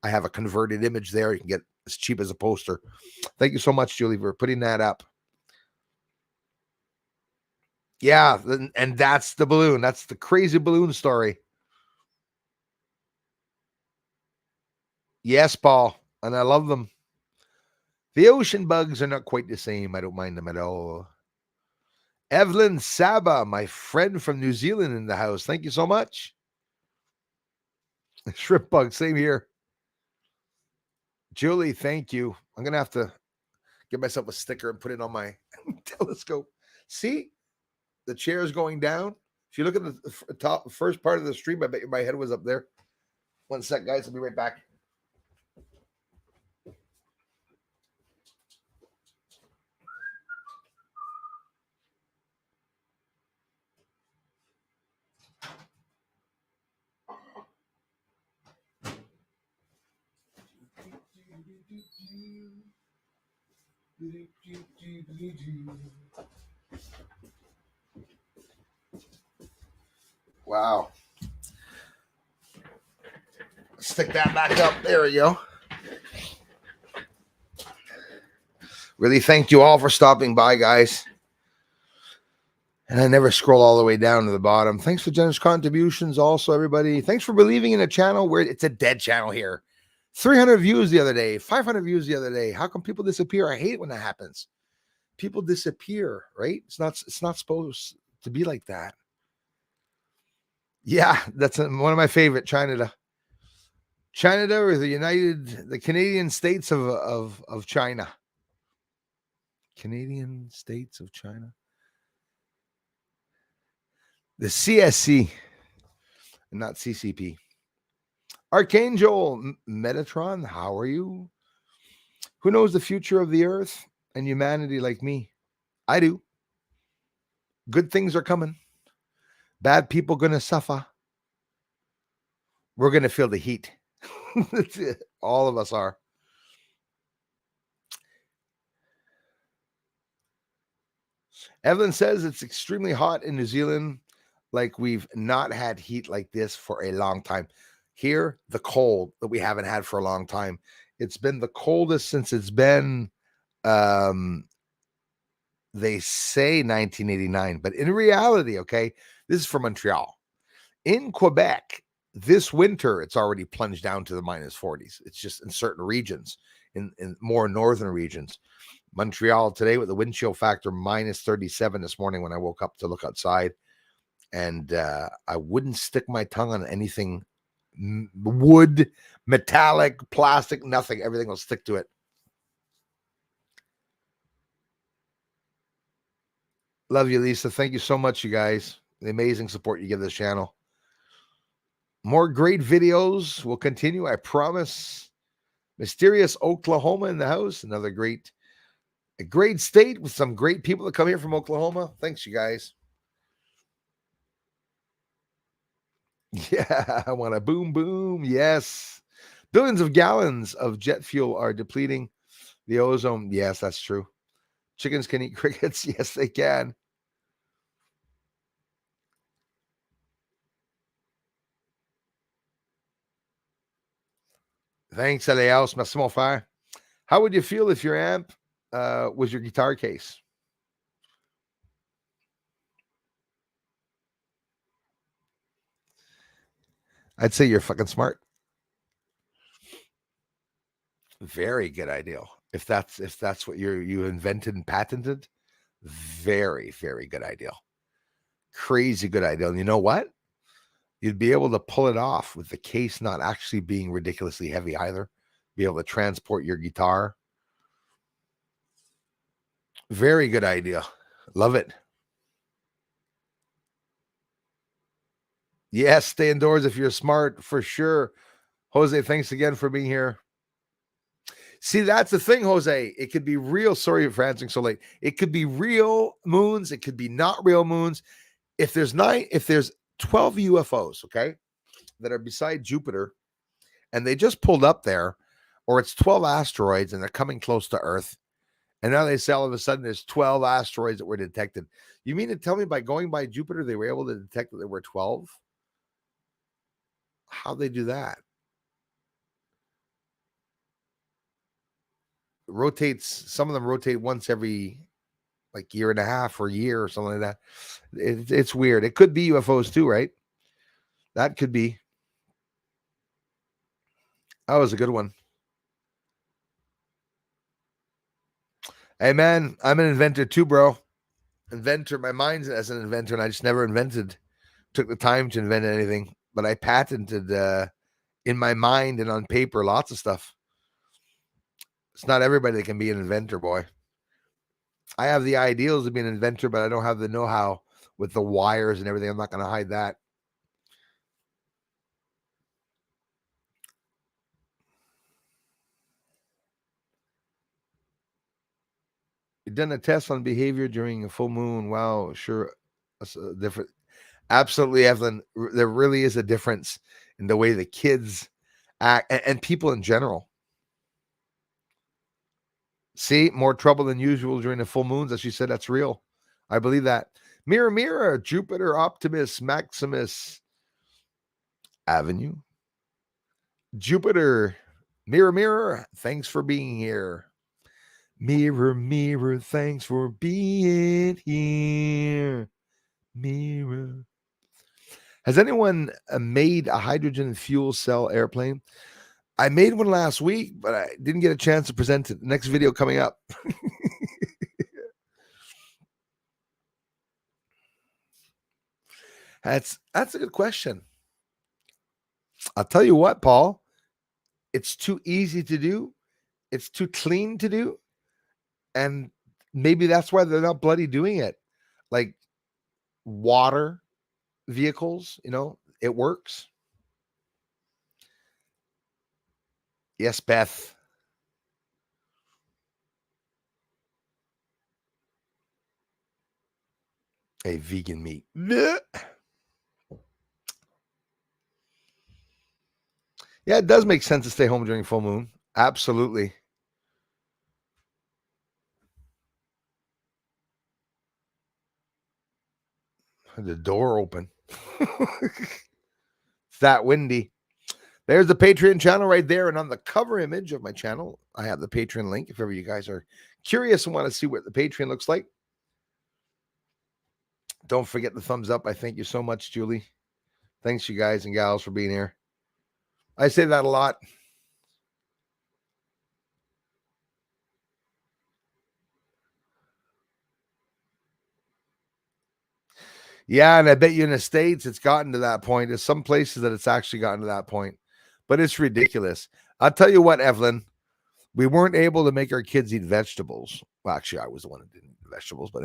I have a converted image there. You can get as cheap as a poster. Thank you so much, Julie, for putting that up. Yeah, and that's the balloon. That's the crazy balloon story. Yes, Paul, and I love them. The ocean bugs are not quite the same. I don't mind them at all. Evelyn Saba, my friend from New Zealand, in the house. Thank you so much. Shrimp bug, same here. Julie, thank you. I'm going to have to get myself a sticker and put it on my telescope. See? The chair is going down. If you look at the top first part of the stream, I bet my head was up there. One sec, guys. I'll be right back. Wow. Stick that back up. There we go. Really thank you all for stopping by, guys. And I never scroll all the way down to the bottom. Thanks for generous contributions also, everybody. Thanks for believing in a channel where it's a dead channel here. 300 views the other day, 500 views the other day. How come people disappear? I hate it when that happens. People disappear, right? It's not supposed to be like that. Yeah, that's one of my favorite, China. China or the Canadian States of China. Canadian States of China. The CSC, not CCP. Archangel Metatron, how are you? Who knows the future of the earth and humanity like me? I do. Good things are coming. Bad people going to suffer. We're going to feel the heat. All of us are. Evelyn says it's extremely hot in New Zealand, like we've not had heat like this for a long time. Here, the cold that we haven't had for a long time. It's been the coldest since it's been, um, they say 1989, but in reality, okay, this is from Montreal. In Quebec, this winter, it's already plunged down to the minus 40s. It's just in certain regions, in more northern regions. Montreal today with the wind chill factor minus 37 this morning when I woke up to look outside. And I wouldn't stick my tongue on anything wood, metallic, plastic, nothing. Everything will stick to it. Love you, Lisa. Thank you so much, you guys. The amazing support you give this channel. More great videos will continue, I promise. Mysterious Oklahoma in the house. Another a great state with some great people that come here from Oklahoma. Thanks, you guys. Yeah, I want a boom, boom. Yes. Billions of gallons of jet fuel are depleting the ozone. Yes, that's true. Chickens can eat crickets. Yes, they can. Thanks, Aleos. Merci, mon frère. How would you feel if your amp was your guitar case? I'd say you're fucking smart. Very good idea. If that's what you invented and patented, very, very good idea. Crazy good idea. And you know what? You'd be able to pull it off with the case not actually being ridiculously heavy either. Be able to transport your guitar. Very good idea. Love it. Yes, stay indoors if you're smart, for sure. Jose, thanks again for being here. See, that's the thing, Jose. It could be real. Sorry for answering so late. It could be real moons. It could be not real moons. If there's 12 UFOs, okay, that are beside Jupiter, and they just pulled up there, or it's 12 asteroids and they're coming close to Earth, and now they say all of a sudden there's 12 asteroids that were detected. You mean to tell me by going by Jupiter they were able to detect that there were 12? How'd they do that? Rotates, some of them rotate once every like year and a half or year or something like that. It's weird. It could be UFOs too, right? That could be. That was a good one. Hey man, I'm an inventor too, bro. Inventor. My mind's as an inventor, and I just never took the time to invent anything. But I patented in my mind and on paper lots of stuff. It's not everybody that can be an inventor, boy. I have the ideals to be an inventor, but I don't have the know-how with the wires and everything. I'm not going to hide that. You done a test on behavior during a full moon. Wow, sure. That's a different. Absolutely, Evelyn. There really is a difference in the way the kids act and people in general. See, more trouble than usual during the full moons. As she said, that's real. I believe that. Mirror, mirror, Jupiter, Optimus, Maximus, Avenue, Jupiter, mirror, mirror. Thanks for being here. Mirror, mirror, thanks for being here. Mirror. Has anyone made a hydrogen fuel cell airplane? I made one last week, but I didn't get a chance to present it. Next video coming up. That's a good question. I'll tell you what, Paul. It's too easy to do. It's too clean to do. And maybe that's why they're not bloody doing it. Like water vehicles, it works. Yes, Beth. A vegan meat. Yeah, Yeah, it does make sense to stay home during full moon. Absolutely. The door open. It's that windy. There's the Patreon channel right there. And on the cover image of my channel, I have the Patreon link. If ever you guys are curious and want to see what the Patreon looks like, don't forget the thumbs up. I thank you so much, Julie. Thanks, you guys and gals, for being here. I say that a lot. Yeah, and I bet you in the States it's gotten to that point. There's some places that it's actually gotten to that point, but it's ridiculous. I'll tell you what, Evelyn, we weren't able to make our kids eat vegetables. Well, actually, I was the one who didn't eat vegetables, but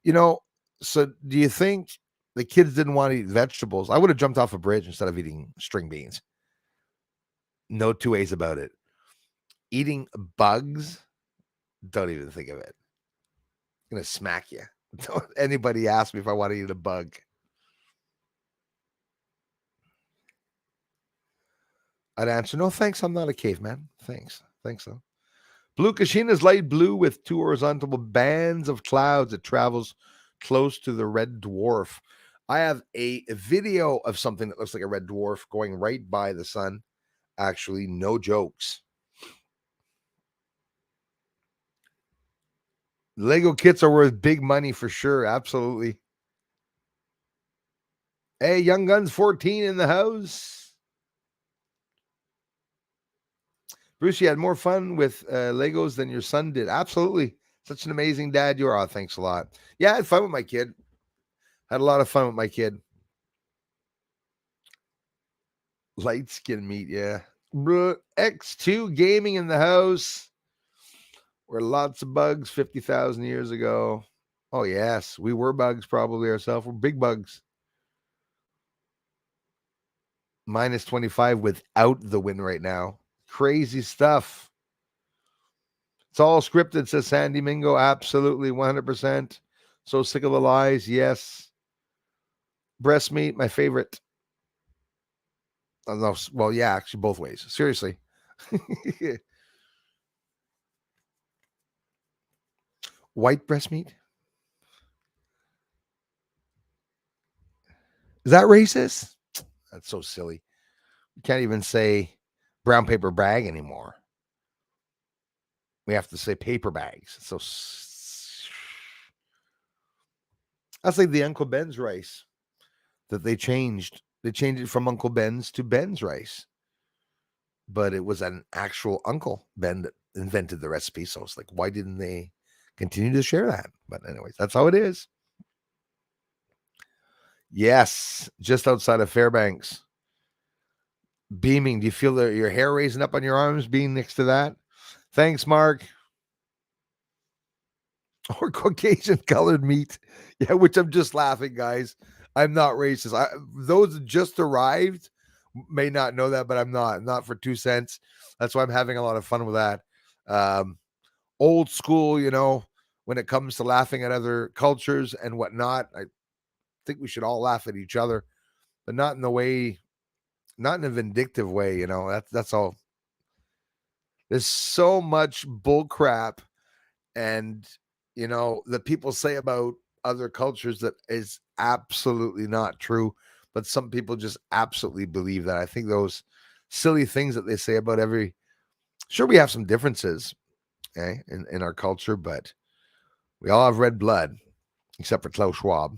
you know, so do you think the kids didn't want to eat vegetables? I would have jumped off a bridge instead of eating string beans. No two ways about it. Eating bugs, don't even think of it. I'm gonna smack you. Don't anybody ask me if I want to eat a bug. I'd answer, no, thanks. I'm not a caveman. Thanks. Thanks, though. Blue Kashina is light blue with two horizontal bands of clouds. It travels close to the red dwarf. I have a video of something that looks like a red dwarf going right by the sun. Actually, no jokes. Lego kits are worth big money for sure. Absolutely. Hey, Young Guns 14 in the house. Bruce, you had more fun with Legos than your son did. Absolutely. Such an amazing dad you are. Oh, thanks a lot. Yeah, I had fun with my kid. Had a lot of fun with my kid. Light skin meat, yeah. X2 gaming in the house. Where lots of bugs 50,000 years ago. Oh, yes. We were bugs probably ourselves. We're big bugs. Minus 25 without the wind right now. Crazy stuff. It's all scripted, says Sandy Mingo. Absolutely, 100%. So sick of the lies. Yes. Breast meat, my favorite. Oh, no, well, yeah, actually, both ways. Seriously. White breast meat? Is that racist? That's so silly. You can't even say brown paper bag anymore. We have to say paper bags. So that's like the Uncle Ben's rice that they changed. They changed it from Uncle Ben's to Ben's rice. But it was an actual Uncle Ben that invented the recipe. So it's like, why didn't they continue to share that? But anyways, that's how it is. Yes, just outside of Fairbanks. Beaming. Do you feel your hair raising up on your arms being next to that? Thanks, Mark. Or Caucasian colored meat. Yeah, which I'm just laughing, guys. I'm not racist. Those that just arrived may not know that, but I'm not for 2 cents. That's why I'm having a lot of fun with that. Old school, when it comes to laughing at other cultures and whatnot. I think we should all laugh at each other, but not in a vindictive way. That's all. There's so much bull crap and that people say about other cultures that is absolutely not true, but some people just absolutely believe that. I think those silly things that they say about sure, we have some differences, in our culture, but we all have red blood except for Klaus Schwab.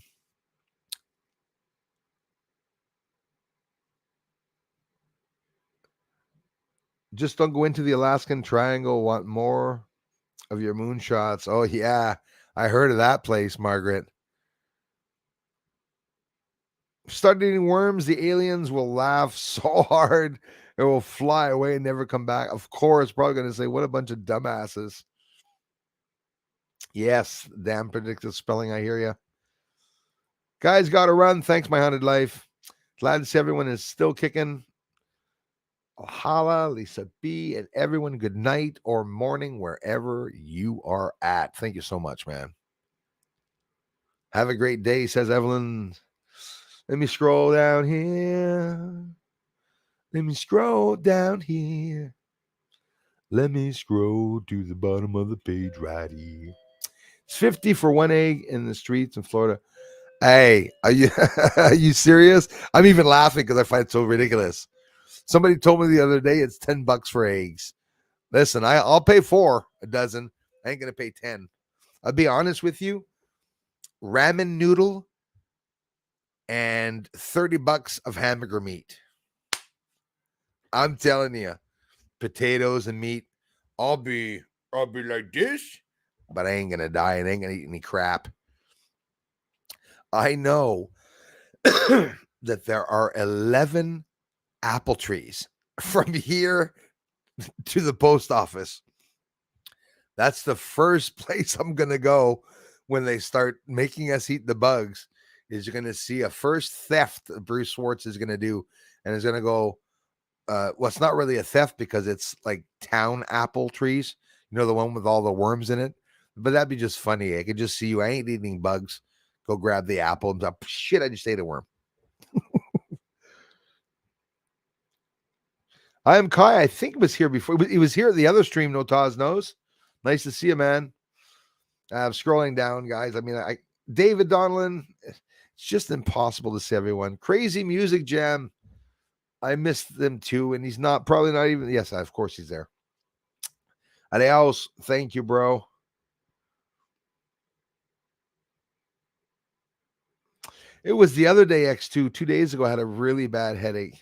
Just don't go into the Alaskan Triangle. Want more of your moonshots? Oh yeah, I heard of that place, Margaret. Start eating worms, the aliens will laugh so hard it will fly away and never come back. Of course, probably going to say, what a bunch of dumbasses. Yes, damn predictive spelling. I hear you. Guys, got to run. Thanks, my haunted life. Glad to see everyone is still kicking. Hala, Lisa B, and everyone, good night or morning wherever you are at. Thank you so much, man. Have a great day, says Evelyn. Let me scroll down here. Let me scroll down here. Let me scroll to the bottom of the page right here. It's 50 for one egg in the streets in Florida. Hey, are you are you serious? I'm even laughing because I find it so ridiculous. Somebody told me the other day it's $10 for eggs. Listen, I'll pay 4 a dozen. I ain't gonna pay 10. I'll be honest with you. Ramen noodle and $30 of hamburger meat. I'm telling you, potatoes and meat. I'll be like this, but I ain't gonna die and ain't gonna eat any crap. I know that there are 11 apple trees from here to the post office. That's the first place I'm gonna go when they start making us eat the bugs. Is you're gonna see a first theft that Bruce Swartz is gonna do, and is gonna go. Well, it's not really a theft because it's like town apple trees. You know, the one with all the worms in it. But that'd be just funny. I could just see you. I ain't eating bugs. Go grab the apple and be like, shit, I just ate a worm. I am Kai. I think it was here before. He was here at the other stream, No Taz knows. Nice to see you, man. I'm scrolling down, guys. I mean, David Donlin, it's just impossible to see everyone. Crazy Music Jam. I missed them too, and he's probably not even. Yes, of course he's there. Adios. Thank you, bro. It was the other day, X2. 2 days ago, I had a really bad headache.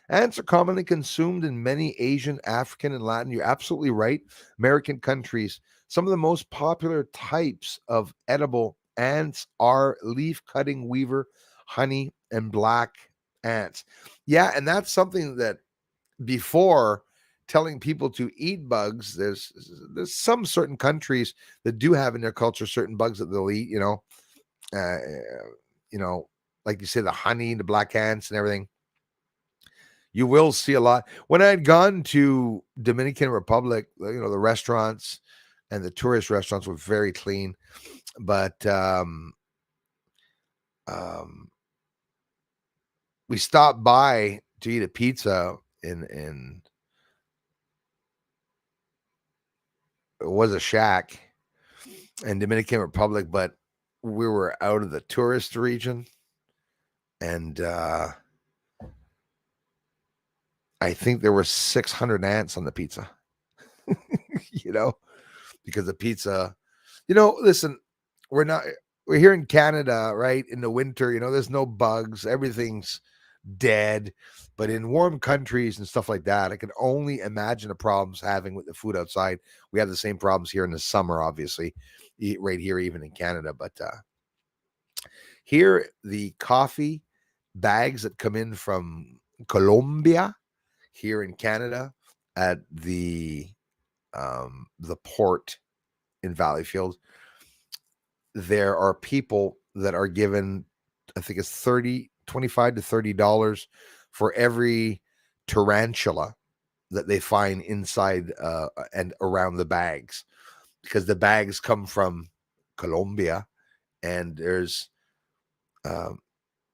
Ants are commonly consumed in many Asian, African, and Latin. You're absolutely right. American countries. Some of the most popular types of edible ants are leaf-cutting weaver, honey, and black ants. Yeah, and that's something that before telling people to eat bugs, there's some certain countries that do have in their culture certain bugs that they'll eat. Uh, like you say, the honey, the black ants, and everything. You will see a lot. When I had gone to Dominican Republic, the restaurants and the tourist restaurants were very clean, but we stopped by to eat a pizza in it was a shack in Dominican Republic, but we were out of the tourist region, and I think there were 600 ants on the pizza. Because the pizza, listen, we're here in Canada, right? In the winter, there's no bugs, everything's dead. But in warm countries and stuff like that, I can only imagine the problems having with the food outside. We have the same problems here in the summer, obviously, right here, even in Canada. But here, the coffee bags that come in from Colombia here in Canada at the port in Valleyfield, there are people that are given, I think it's $25 to $30 for every tarantula that they find inside and around the bags, because the bags come from Colombia, and there's the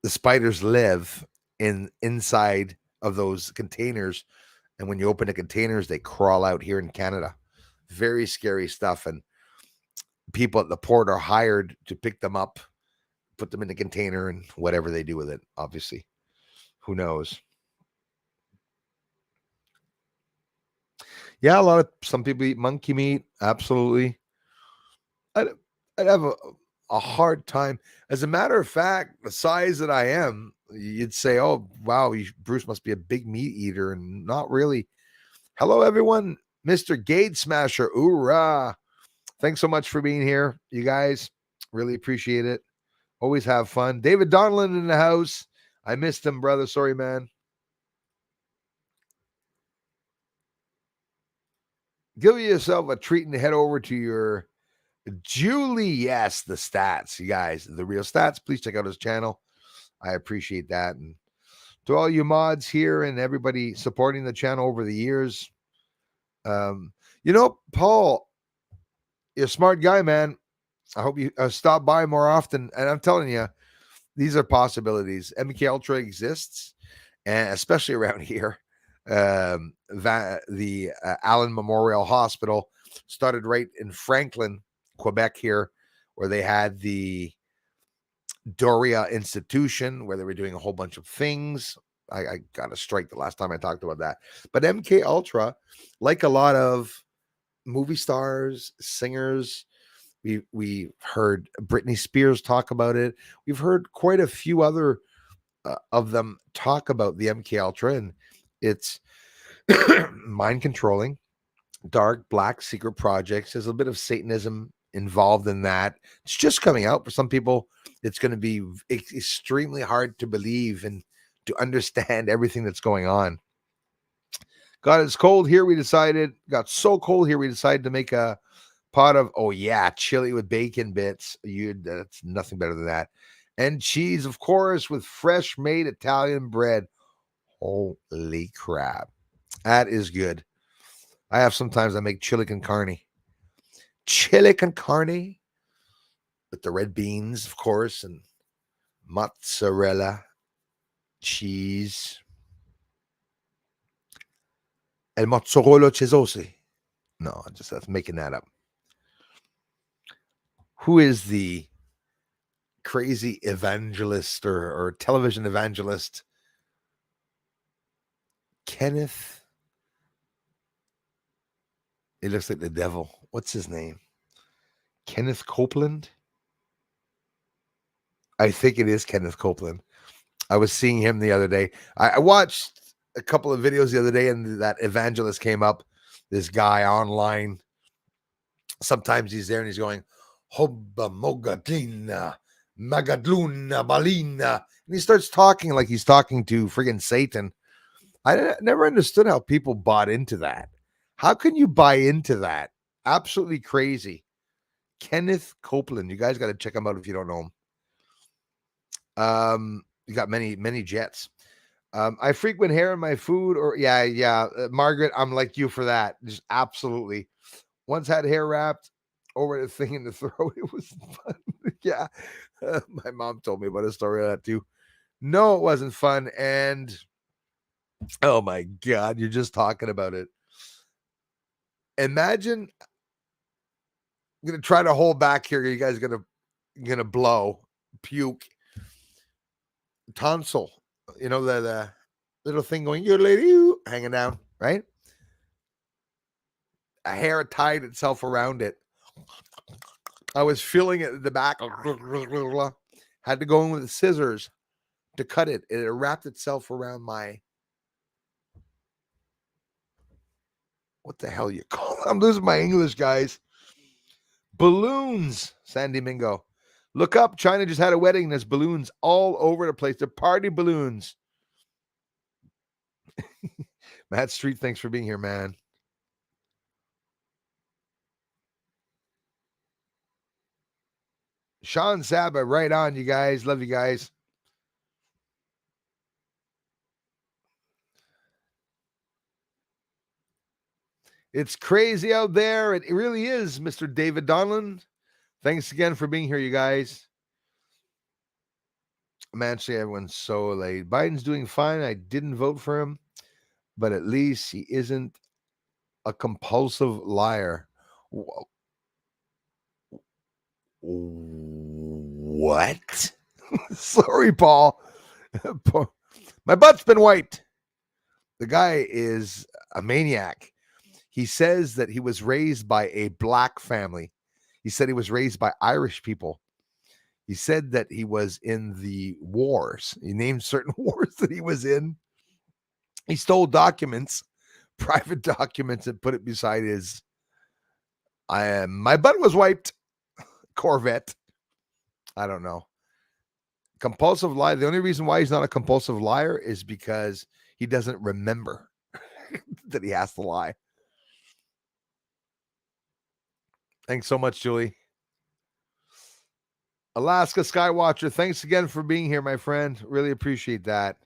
spiders live inside of those containers, and when you open the containers, they crawl out here in Canada. Very scary stuff, and people at the port are hired to pick them up, put them in the container, and whatever they do with it, obviously, who knows. Yeah, some people eat monkey meat. Absolutely. I'd have a hard time. As a matter of fact, the size that I am, you'd say, oh, wow, Bruce must be a big meat eater, and not really. Hello, everyone. Mr. Gate Smasher. Hoorah. Thanks so much for being here, you guys. Really appreciate it. Always have fun. David Donlin in the house. I missed him, brother. Sorry, man. Give yourself a treat and head over to your Julie. Yes, the stats, you guys, the real stats. Please check out his channel. I appreciate that. And to all you mods here and everybody supporting the channel over the years, Paul, you're a smart guy, man. I hope you stop by more often. And I'm telling you, these are possibilities. MK Ultra exists, and especially around here. The Allen Memorial Hospital started right in Franklin, Quebec here, where they had the Doria Institution, where they were doing a whole bunch of things. I got a strike the last time I talked about that. But MK Ultra, like a lot of movie stars, singers, we've heard Britney Spears talk about it. We've heard quite a few other of them talk about the MK Ultra, and it's mind controlling, dark, black, secret projects. There's a bit of Satanism involved in that. It's just coming out. For some people, it's going to be extremely hard to believe and to understand everything that's going on. Got so cold here, we decided to make a pot of, oh yeah, chili with bacon bits. That's nothing better than that. And cheese, of course, with fresh made Italian bread. Holy crap. That is good. Sometimes I make chili con carne. Chili con carne with the red beans, of course, and mozzarella cheese. El mozzarella cheesosi. No, that's making that up. Who is the crazy evangelist or television evangelist? Kenneth. He looks like the devil. What's his name? Kenneth Copeland? I think it is Kenneth Copeland. I was seeing him the other day. I watched a couple of videos the other day, and that evangelist came up, this guy online. Sometimes he's there and he's going, Hobba Mogadlina, Magadluna, Balina. And he starts talking like he's talking to friggin' Satan. I never understood how people bought into that. How can you buy into that? Absolutely crazy. Kenneth Copeland. You guys got to check him out if you don't know him. You got many jets. I frequent hair in my food, or Margaret, I'm like you for that. Just absolutely. Once had hair wrapped over the thing in the throat. It was fun. Yeah. My mom told me about a story of that too. No, it wasn't fun. And oh my God, you're just talking about it. Imagine, I'm gonna try to hold back here. You guys gonna blow, puke, tonsil. You know the little thing going, your lady hanging down, right? A hair tied itself around it. I was feeling it at the back. Had to go in with the scissors to cut it. It wrapped itself around my. What the hell you call it? I'm losing my English, guys. Balloons, Sandy Mingo. Look up. China just had a wedding. There's balloons all over the place. They're party balloons. Matt Street, thanks for being here, man. Sean Saba, right on, you guys. Love you guys. It's crazy out there. It really is, Mr. David Donlan. Thanks again for being here, you guys. Man, everyone's so late. Biden's doing fine. I didn't vote for him, but at least he isn't a compulsive liar. What? Sorry, Paul. My butt's been wiped. The guy is a maniac. He says that he was raised by a black family. He said he was raised by Irish people. He said that he was in the wars. He named certain wars that he was in. He stole documents, private documents, and put it beside his. My butt was wiped. Corvette. I don't know. Compulsive lie. The only reason why he's not a compulsive liar is because he doesn't remember that he has to lie. Thanks so much, Julie. Alaska Skywatcher, thanks again for being here, my friend. Really appreciate that.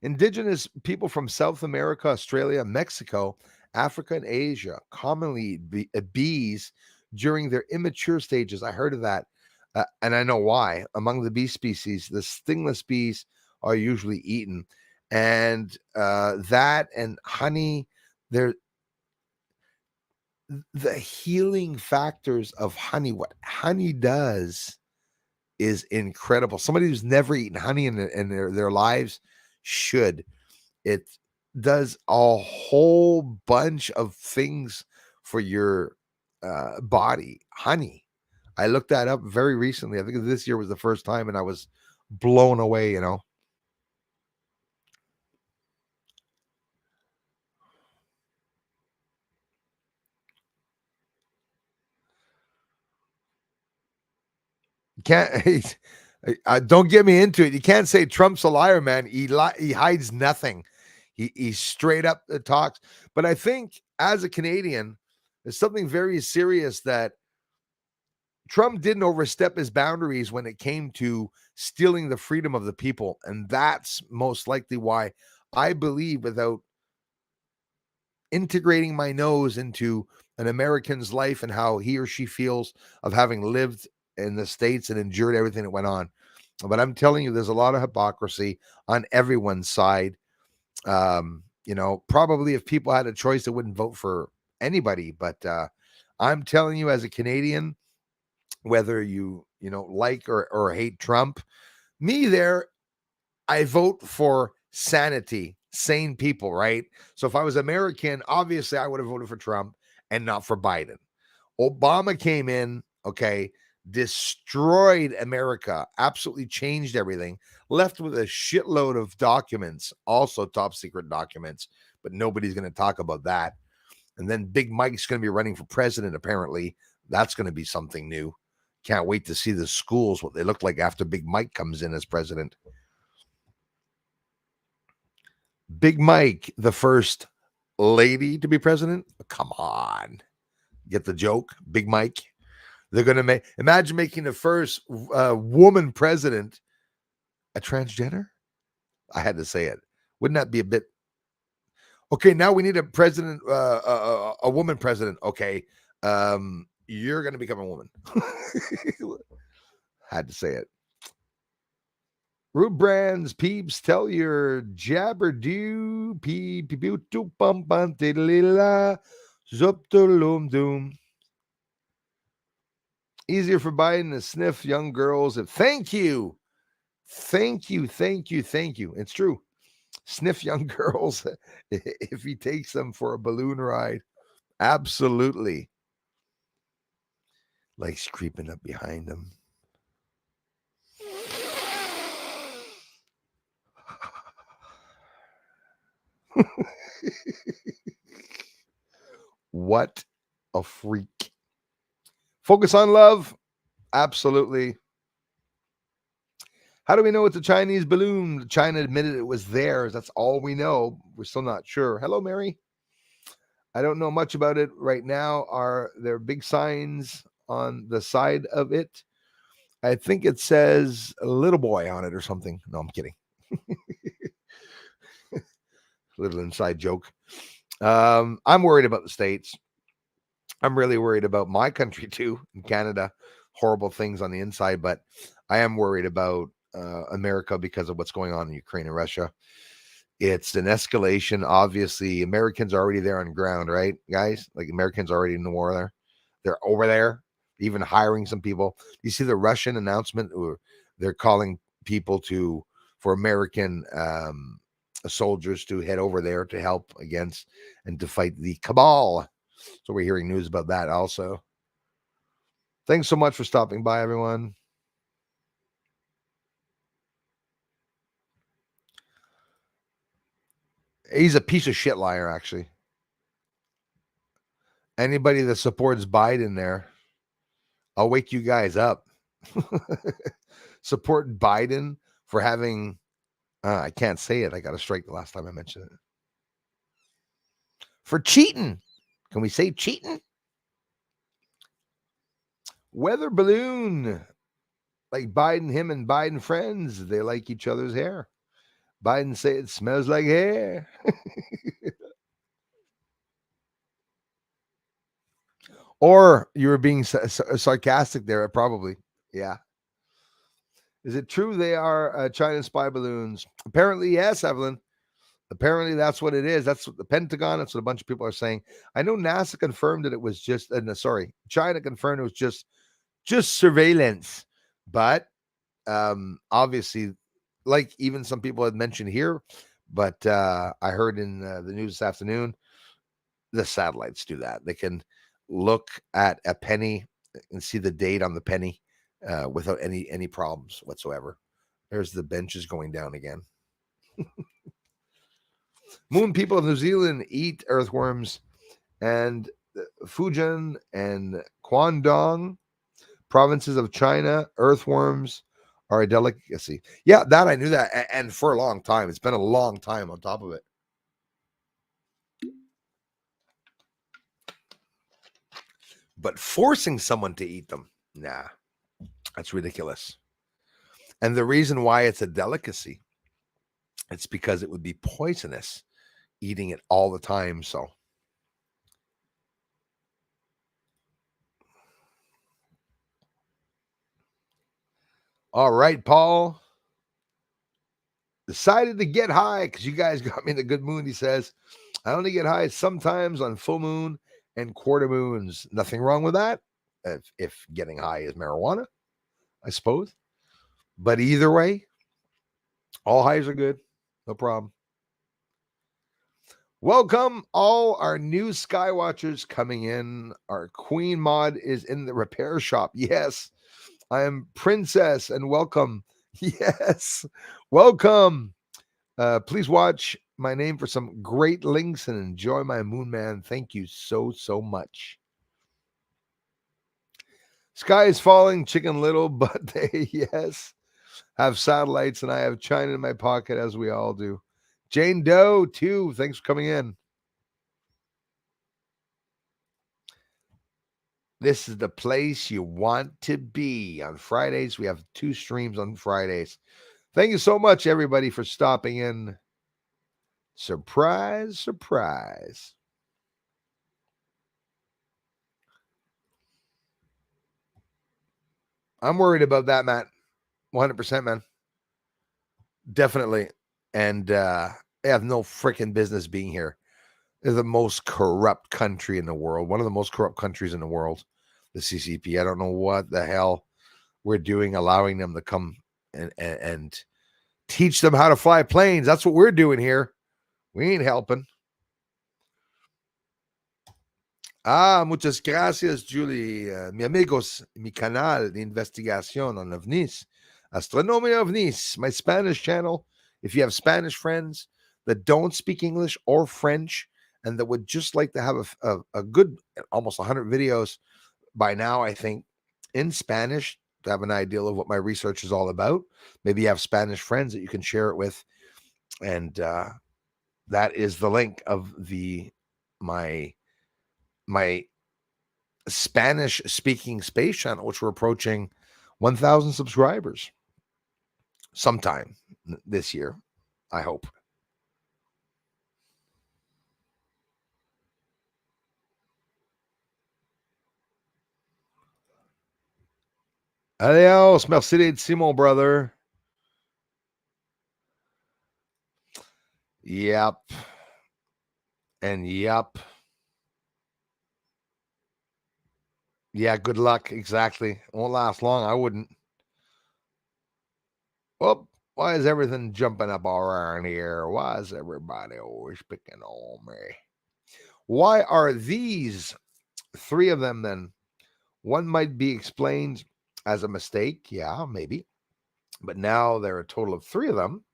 Indigenous people from South America, Australia, Mexico, Africa, and Asia commonly eat bees during their immature stages. I heard of that, and I know why. Among the bee species, the stingless bees are usually eaten. And that and honey, there the healing factors of honey, what honey does is incredible. Somebody who's never eaten honey in their lives should. It does a whole bunch of things for your body. Honey. I looked that up very recently. I think this year was the first time, and I was blown away, you know. You can't don't get me into it. You can't say Trump's a liar, man. He hides nothing. He straight up talks. But I think as a Canadian, there's something very serious that Trump didn't overstep his boundaries when it came to stealing the freedom of the people. And that's most likely why I believe, without integrating my nose into an American's life and how he or she feels of having lived in the States and endured everything that went on. But I'm telling you, there's a lot of hypocrisy on everyone's side. Probably if people had a choice, they wouldn't vote for anybody. But I'm telling you, as a Canadian, whether you like or hate Trump, me there, I vote for sanity, sane people, right? So if I was American, obviously I would have voted for Trump and not for Biden. Obama came in, okay, destroyed America, absolutely changed everything, left with a shitload of documents, also top secret documents, but nobody's going to talk about that. And then Big Mike's going to be running for president, apparently. That's going to be something new. Can't wait to see the schools, what they look like after Big Mike comes in as president. Big Mike, the first lady to be president? Come on. Get the joke? Big Mike. They're going to imagine making the first woman president a transgender. I had to say it. Wouldn't that be a bit? Okay, now we need a president, a woman president. Okay, you're going to become a woman. Had to say it. Root brands, peeps, tell your jabber do peep to pump lila zuptulum doom. Easier for Biden to sniff young girls. Thank you. Thank you. Thank you. Thank you. It's true. Sniff young girls if he takes them for a balloon ride. Absolutely. Likes creeping up behind them. What a freak. Focus on love. Absolutely. How do we know it's a Chinese balloon? China admitted it was theirs. That's all we know. We're still not sure. Hello, Mary. I don't know much about it right now. Are there big signs on the side of it? I think it says a little boy on it or something. No, I'm kidding. Little inside joke. I'm worried about the States. I'm really worried about my country too, in Canada. Horrible things on the inside, but I am worried about America because of what's going on in Ukraine and Russia. It's an escalation. Obviously, Americans are already there on ground, right, guys? Like Americans already in the war there. They're over there, even hiring some people. You see the Russian announcement where they're calling people for American soldiers to head over there to help against and to fight the cabal. So we're hearing news about that also. Thanks so much for stopping by, everyone. He's a piece of shit liar, actually. Anybody that supports Biden there, I'll wake you guys up. Support Biden for having, I can't say it. I got a strike the last time I mentioned it. For cheating. Can we say cheating? Weather balloon. Like Biden, him and Biden friends, they like each other's hair. Biden say it smells like hair. Or you were being sarcastic there, probably. Yeah. Is it true they are China spy balloons? Apparently, yes, Evelyn. Apparently, that's what it is. That's what the Pentagon. That's what a bunch of people are saying. I know NASA confirmed that it was just. China confirmed it was just surveillance, but obviously, like even some people had mentioned here, but I heard in the news this afternoon, the satellites do that. They can look at a penny and see the date on the penny without any problems whatsoever. There's the benches going down again. Moon people of New Zealand eat earthworms, and Fujian and Guangdong provinces of China, earthworms are a delicacy. Yeah, that I knew that, and for a long time. It's been a long time on top of it. But forcing someone to eat them, nah, that's ridiculous. And the reason why it's a delicacy, it's because it would be poisonous eating it all the time. So, all right, Paul. Decided to get high because you guys got me in the good mood. He says, I only get high sometimes on full moon and quarter moons. Nothing wrong with that. If getting high is marijuana, I suppose. But either way, all highs are good. No problem. Welcome, all our new Skywatchers coming in. Our Queen Mod is in the repair shop. Yes, I am Princess, and welcome. Yes, welcome. Please watch my name for some great links and enjoy my Moon Man. Thank you so much. Sky is falling, Chicken Little, but they, yes, have satellites, and I have China in my pocket, as we all do. Jane Doe, too. Thanks for coming in. This is the place you want to be. On Fridays, we have 2 streams on Fridays. Thank you so much, everybody, for stopping in. Surprise, surprise. I'm worried about that, Matt. 100%, man. Definitely. And they have no freaking business being here. They're the most corrupt country in the world, one of the most corrupt countries in the world, the CCP. I don't know what the hell we're doing, allowing them to come and teach them how to fly planes. That's what we're doing here. We ain't helping. Muchas gracias, Julie. Mi amigos, mi canal de investigación on ovnis, astronomia ovnis, my Spanish channel. If you have Spanish friends that don't speak English or French and that would just like to have a good, almost 100 videos by now, I think, in Spanish to have an idea of what my research is all about. Maybe you have Spanish friends that you can share it with. And that is the link of my Spanish speaking space channel, which we're approaching 1,000 subscribers sometime this year, I hope. Adios, merci Simon, brother. Yep. And yep. Yeah, good luck. Exactly. Won't last long. I wouldn't. Well, why is everything jumping up around here? Why is everybody always picking on me? Why are these 3 of them then? One might be explained as a mistake. Yeah, maybe. But now there are a total of 3 of them,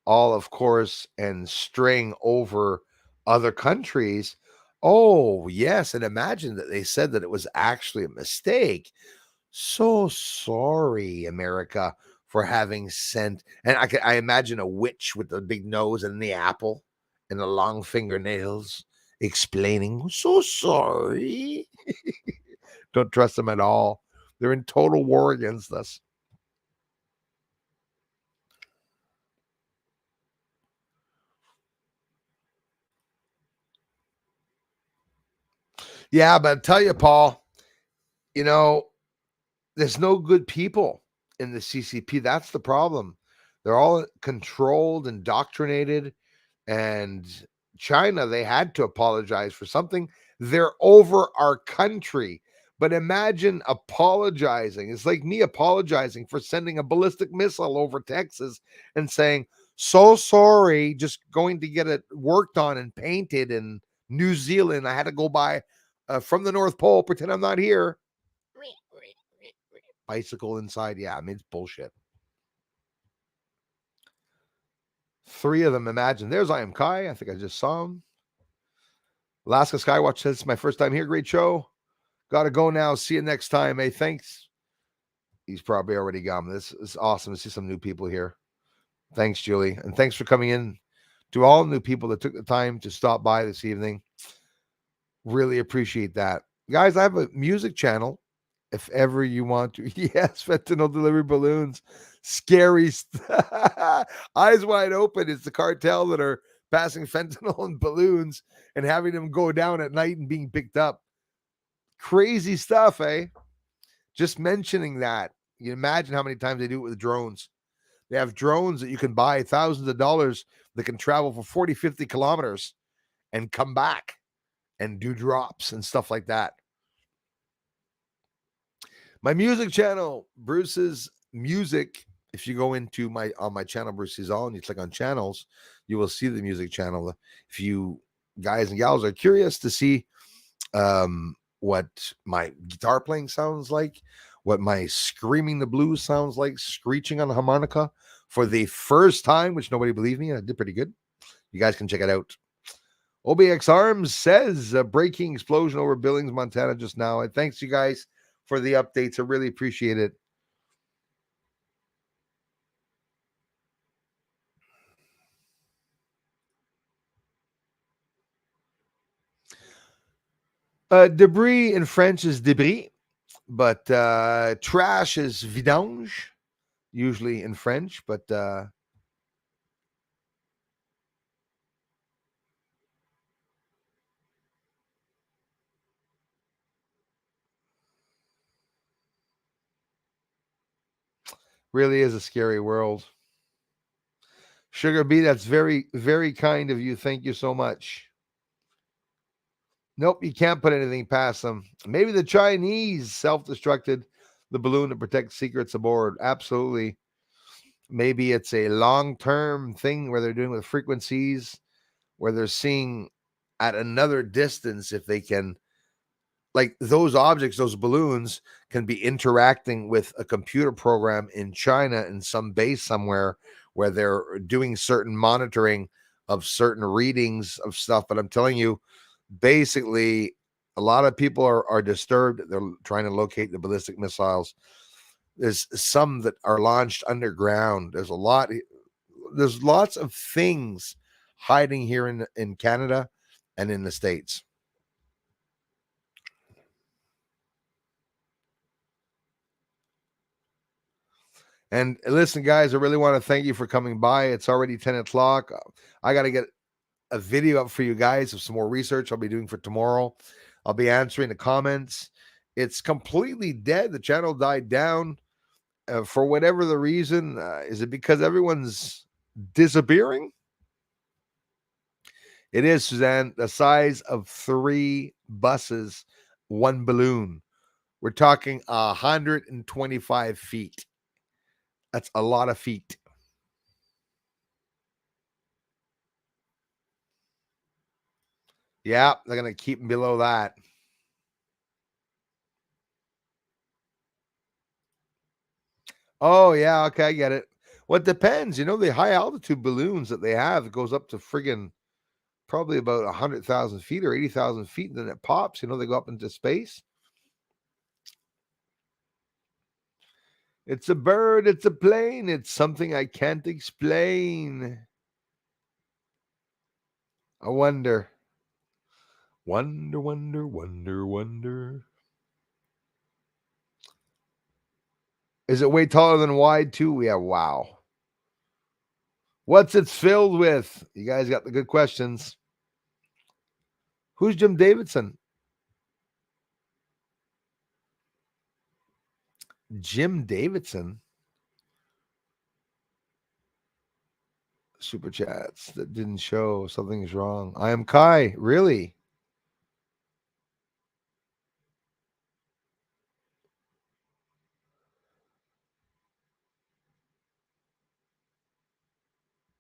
all, of course, and straying over other countries. Oh, yes. And imagine that they said that it was actually a mistake. So sorry, America, for having sent. And I imagine a witch with the big nose and the apple and the long fingernails explaining, so sorry. Don't trust them at all. They're in total war against us. Yeah, but I tell you, Paul, there's no good people in the CCP. That's the problem. They're all controlled, indoctrinated, and China, they had to apologize for something. They're over our country. But imagine apologizing. It's like me apologizing for sending a ballistic missile over Texas and saying, so sorry, just going to get it worked on and painted in New Zealand. I had to go by from the North Pole, pretend I'm not here. Bicycle inside. Yeah, I mean, it's bullshit. 3 of them, imagine. There's I Am Kai. I think I just saw him. Alaska Skywatch says, it's my first time here. Great show. Gotta go now. See you next time. Hey, thanks. He's probably already gone. This is awesome to see some new people here. Thanks, Julie. And thanks for coming in. To all new people that took the time to stop by this evening. Really appreciate that. Guys, I have a music channel. If ever you want to. Yes, fentanyl delivery balloons. Scary. Eyes wide open. It's the cartel that are passing fentanyl and balloons and having them go down at night and being picked up. Crazy stuff, eh? Just mentioning that. You imagine how many times they do it with drones. They have drones that you can buy thousands of dollars that can travel for 40, 50 kilometers and come back and do drops and stuff like that. My music channel, Bruce's Music. If you go into my channel, Bruce is all, and you click on channels, you will see the music channel. If you guys and gals are curious to see what my guitar playing sounds like, what my screaming the blues sounds like, screeching on the harmonica for the first time, which nobody believed me, I did pretty good. You guys can check it out. OBX Arms says a breaking explosion over Billings, Montana just now. And thanks you guys for the updates. I really appreciate it. Debris in French is débris, but trash is vidange, usually in French, but really is a scary world. Sugar Bee, that's very, very kind of you. Thank you so much. Nope, you can't put anything past them. Maybe the Chinese self-destructed the balloon to protect secrets aboard. Absolutely. Maybe it's a long-term thing where they're doing with frequencies, where they're seeing at another distance if they can, like those objects, those balloons can be interacting with a computer program in China in some base somewhere where they're doing certain monitoring of certain readings of stuff. But I'm telling you, basically, a lot of people are disturbed. They're trying to locate the ballistic missiles. There's some that are launched underground. There's lots of things hiding here in Canada and in the States. And listen, guys, I really want to thank you for coming by. It's already 10 o'clock. I got to get a video up for you guys of some more research I'll be doing for tomorrow. I'll be answering the comments. It's completely dead. The channel died down for whatever the reason. Is it because everyone's disappearing? It is, Suzanne, the size of 3 buses, 1 balloon. We're talking 125 feet. That's a lot of feet. Yeah, they're going to keep them below that. Oh, yeah. Okay, I get it. Well, it depends. The high altitude balloons that they have, it goes up to friggin' probably about 100,000 feet or 80,000 feet. And then it pops. They go up into space. It's a bird. It's a plane. It's something I can't explain. I wonder. Wonder, wonder, wonder, wonder. Is it way taller than wide, too? Yeah, wow. What's it's filled with? You guys got the good questions. Who's Jim Davidson? Jim Davidson? Super chats that didn't show. Something's wrong. I am Kai. Really?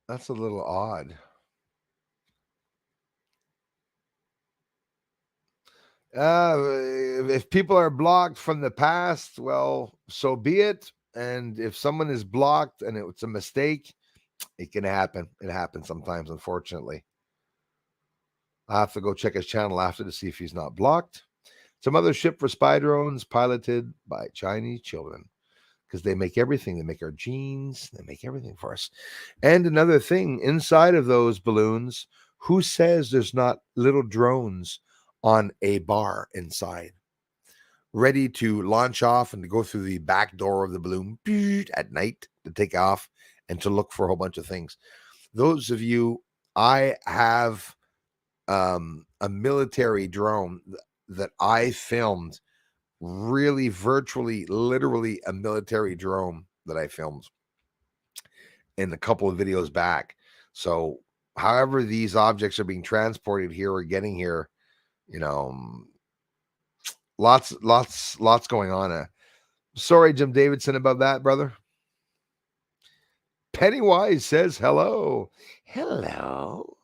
That's a little odd. If people are blocked from the past, well, so be it. And if someone is blocked and it's a mistake, it can happen. It happens sometimes, unfortunately. I have to go check his channel after to see if he's not blocked. Some other ship for spy drones piloted by Chinese children because they make everything. They make our jeans, they make everything for us. And another thing, inside of those balloons, who says there's not little drones on a bar inside, ready to launch off and to go through the back door of the balloon at night to take off and to look for a whole bunch of things? Those of you, I have a military drone that I filmed, really virtually, literally a military drone that I filmed in a couple of videos back. So however these objects are being transported here or getting here, you know, lots going on. Sorry, Jim Davidson, about that, brother. Pennywise says hello. Hello.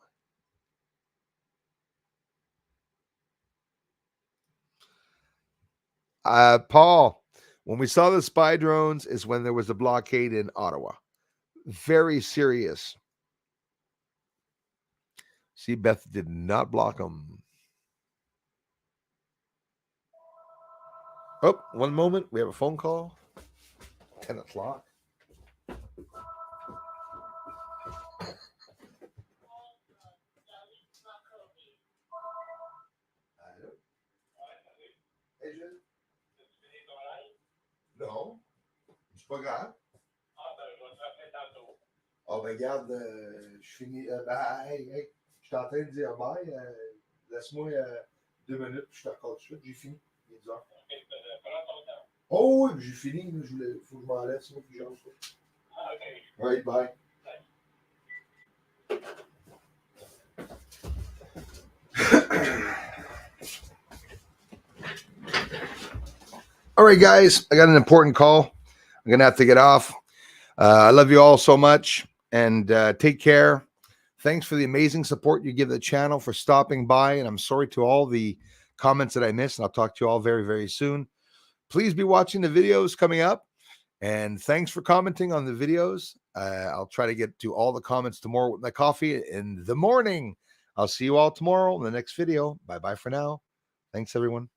Paul, when we saw the spy drones is when there was a blockade in Ottawa. Very serious. See, Beth did not block them. Oh, one moment. We have a phone call. 10 o'clock. Non, je suis pas grave. Oh, ben regarde, je finis. Hey, je suis en train de dire bye. Laisse-moi 2 minutes, puis je te recolle tout de suite. J'ai fini. Il est 10 heures. Oh oui, j'ai fini. Il faut que je m'enlève, sinon il faut que j'en sois. All right, bye. All right, guys, I got an important call. I'm going to have to get off. I love you all so much, and take care. Thanks for the amazing support you give the channel, for stopping by, and I'm sorry to all the comments that I missed, and I'll talk to you all very, very soon. Please be watching the videos coming up, and thanks for commenting on the videos. I'll try to get to all the comments tomorrow with my coffee in the morning. I'll see you all tomorrow in the next video. Bye-bye for now. Thanks, everyone.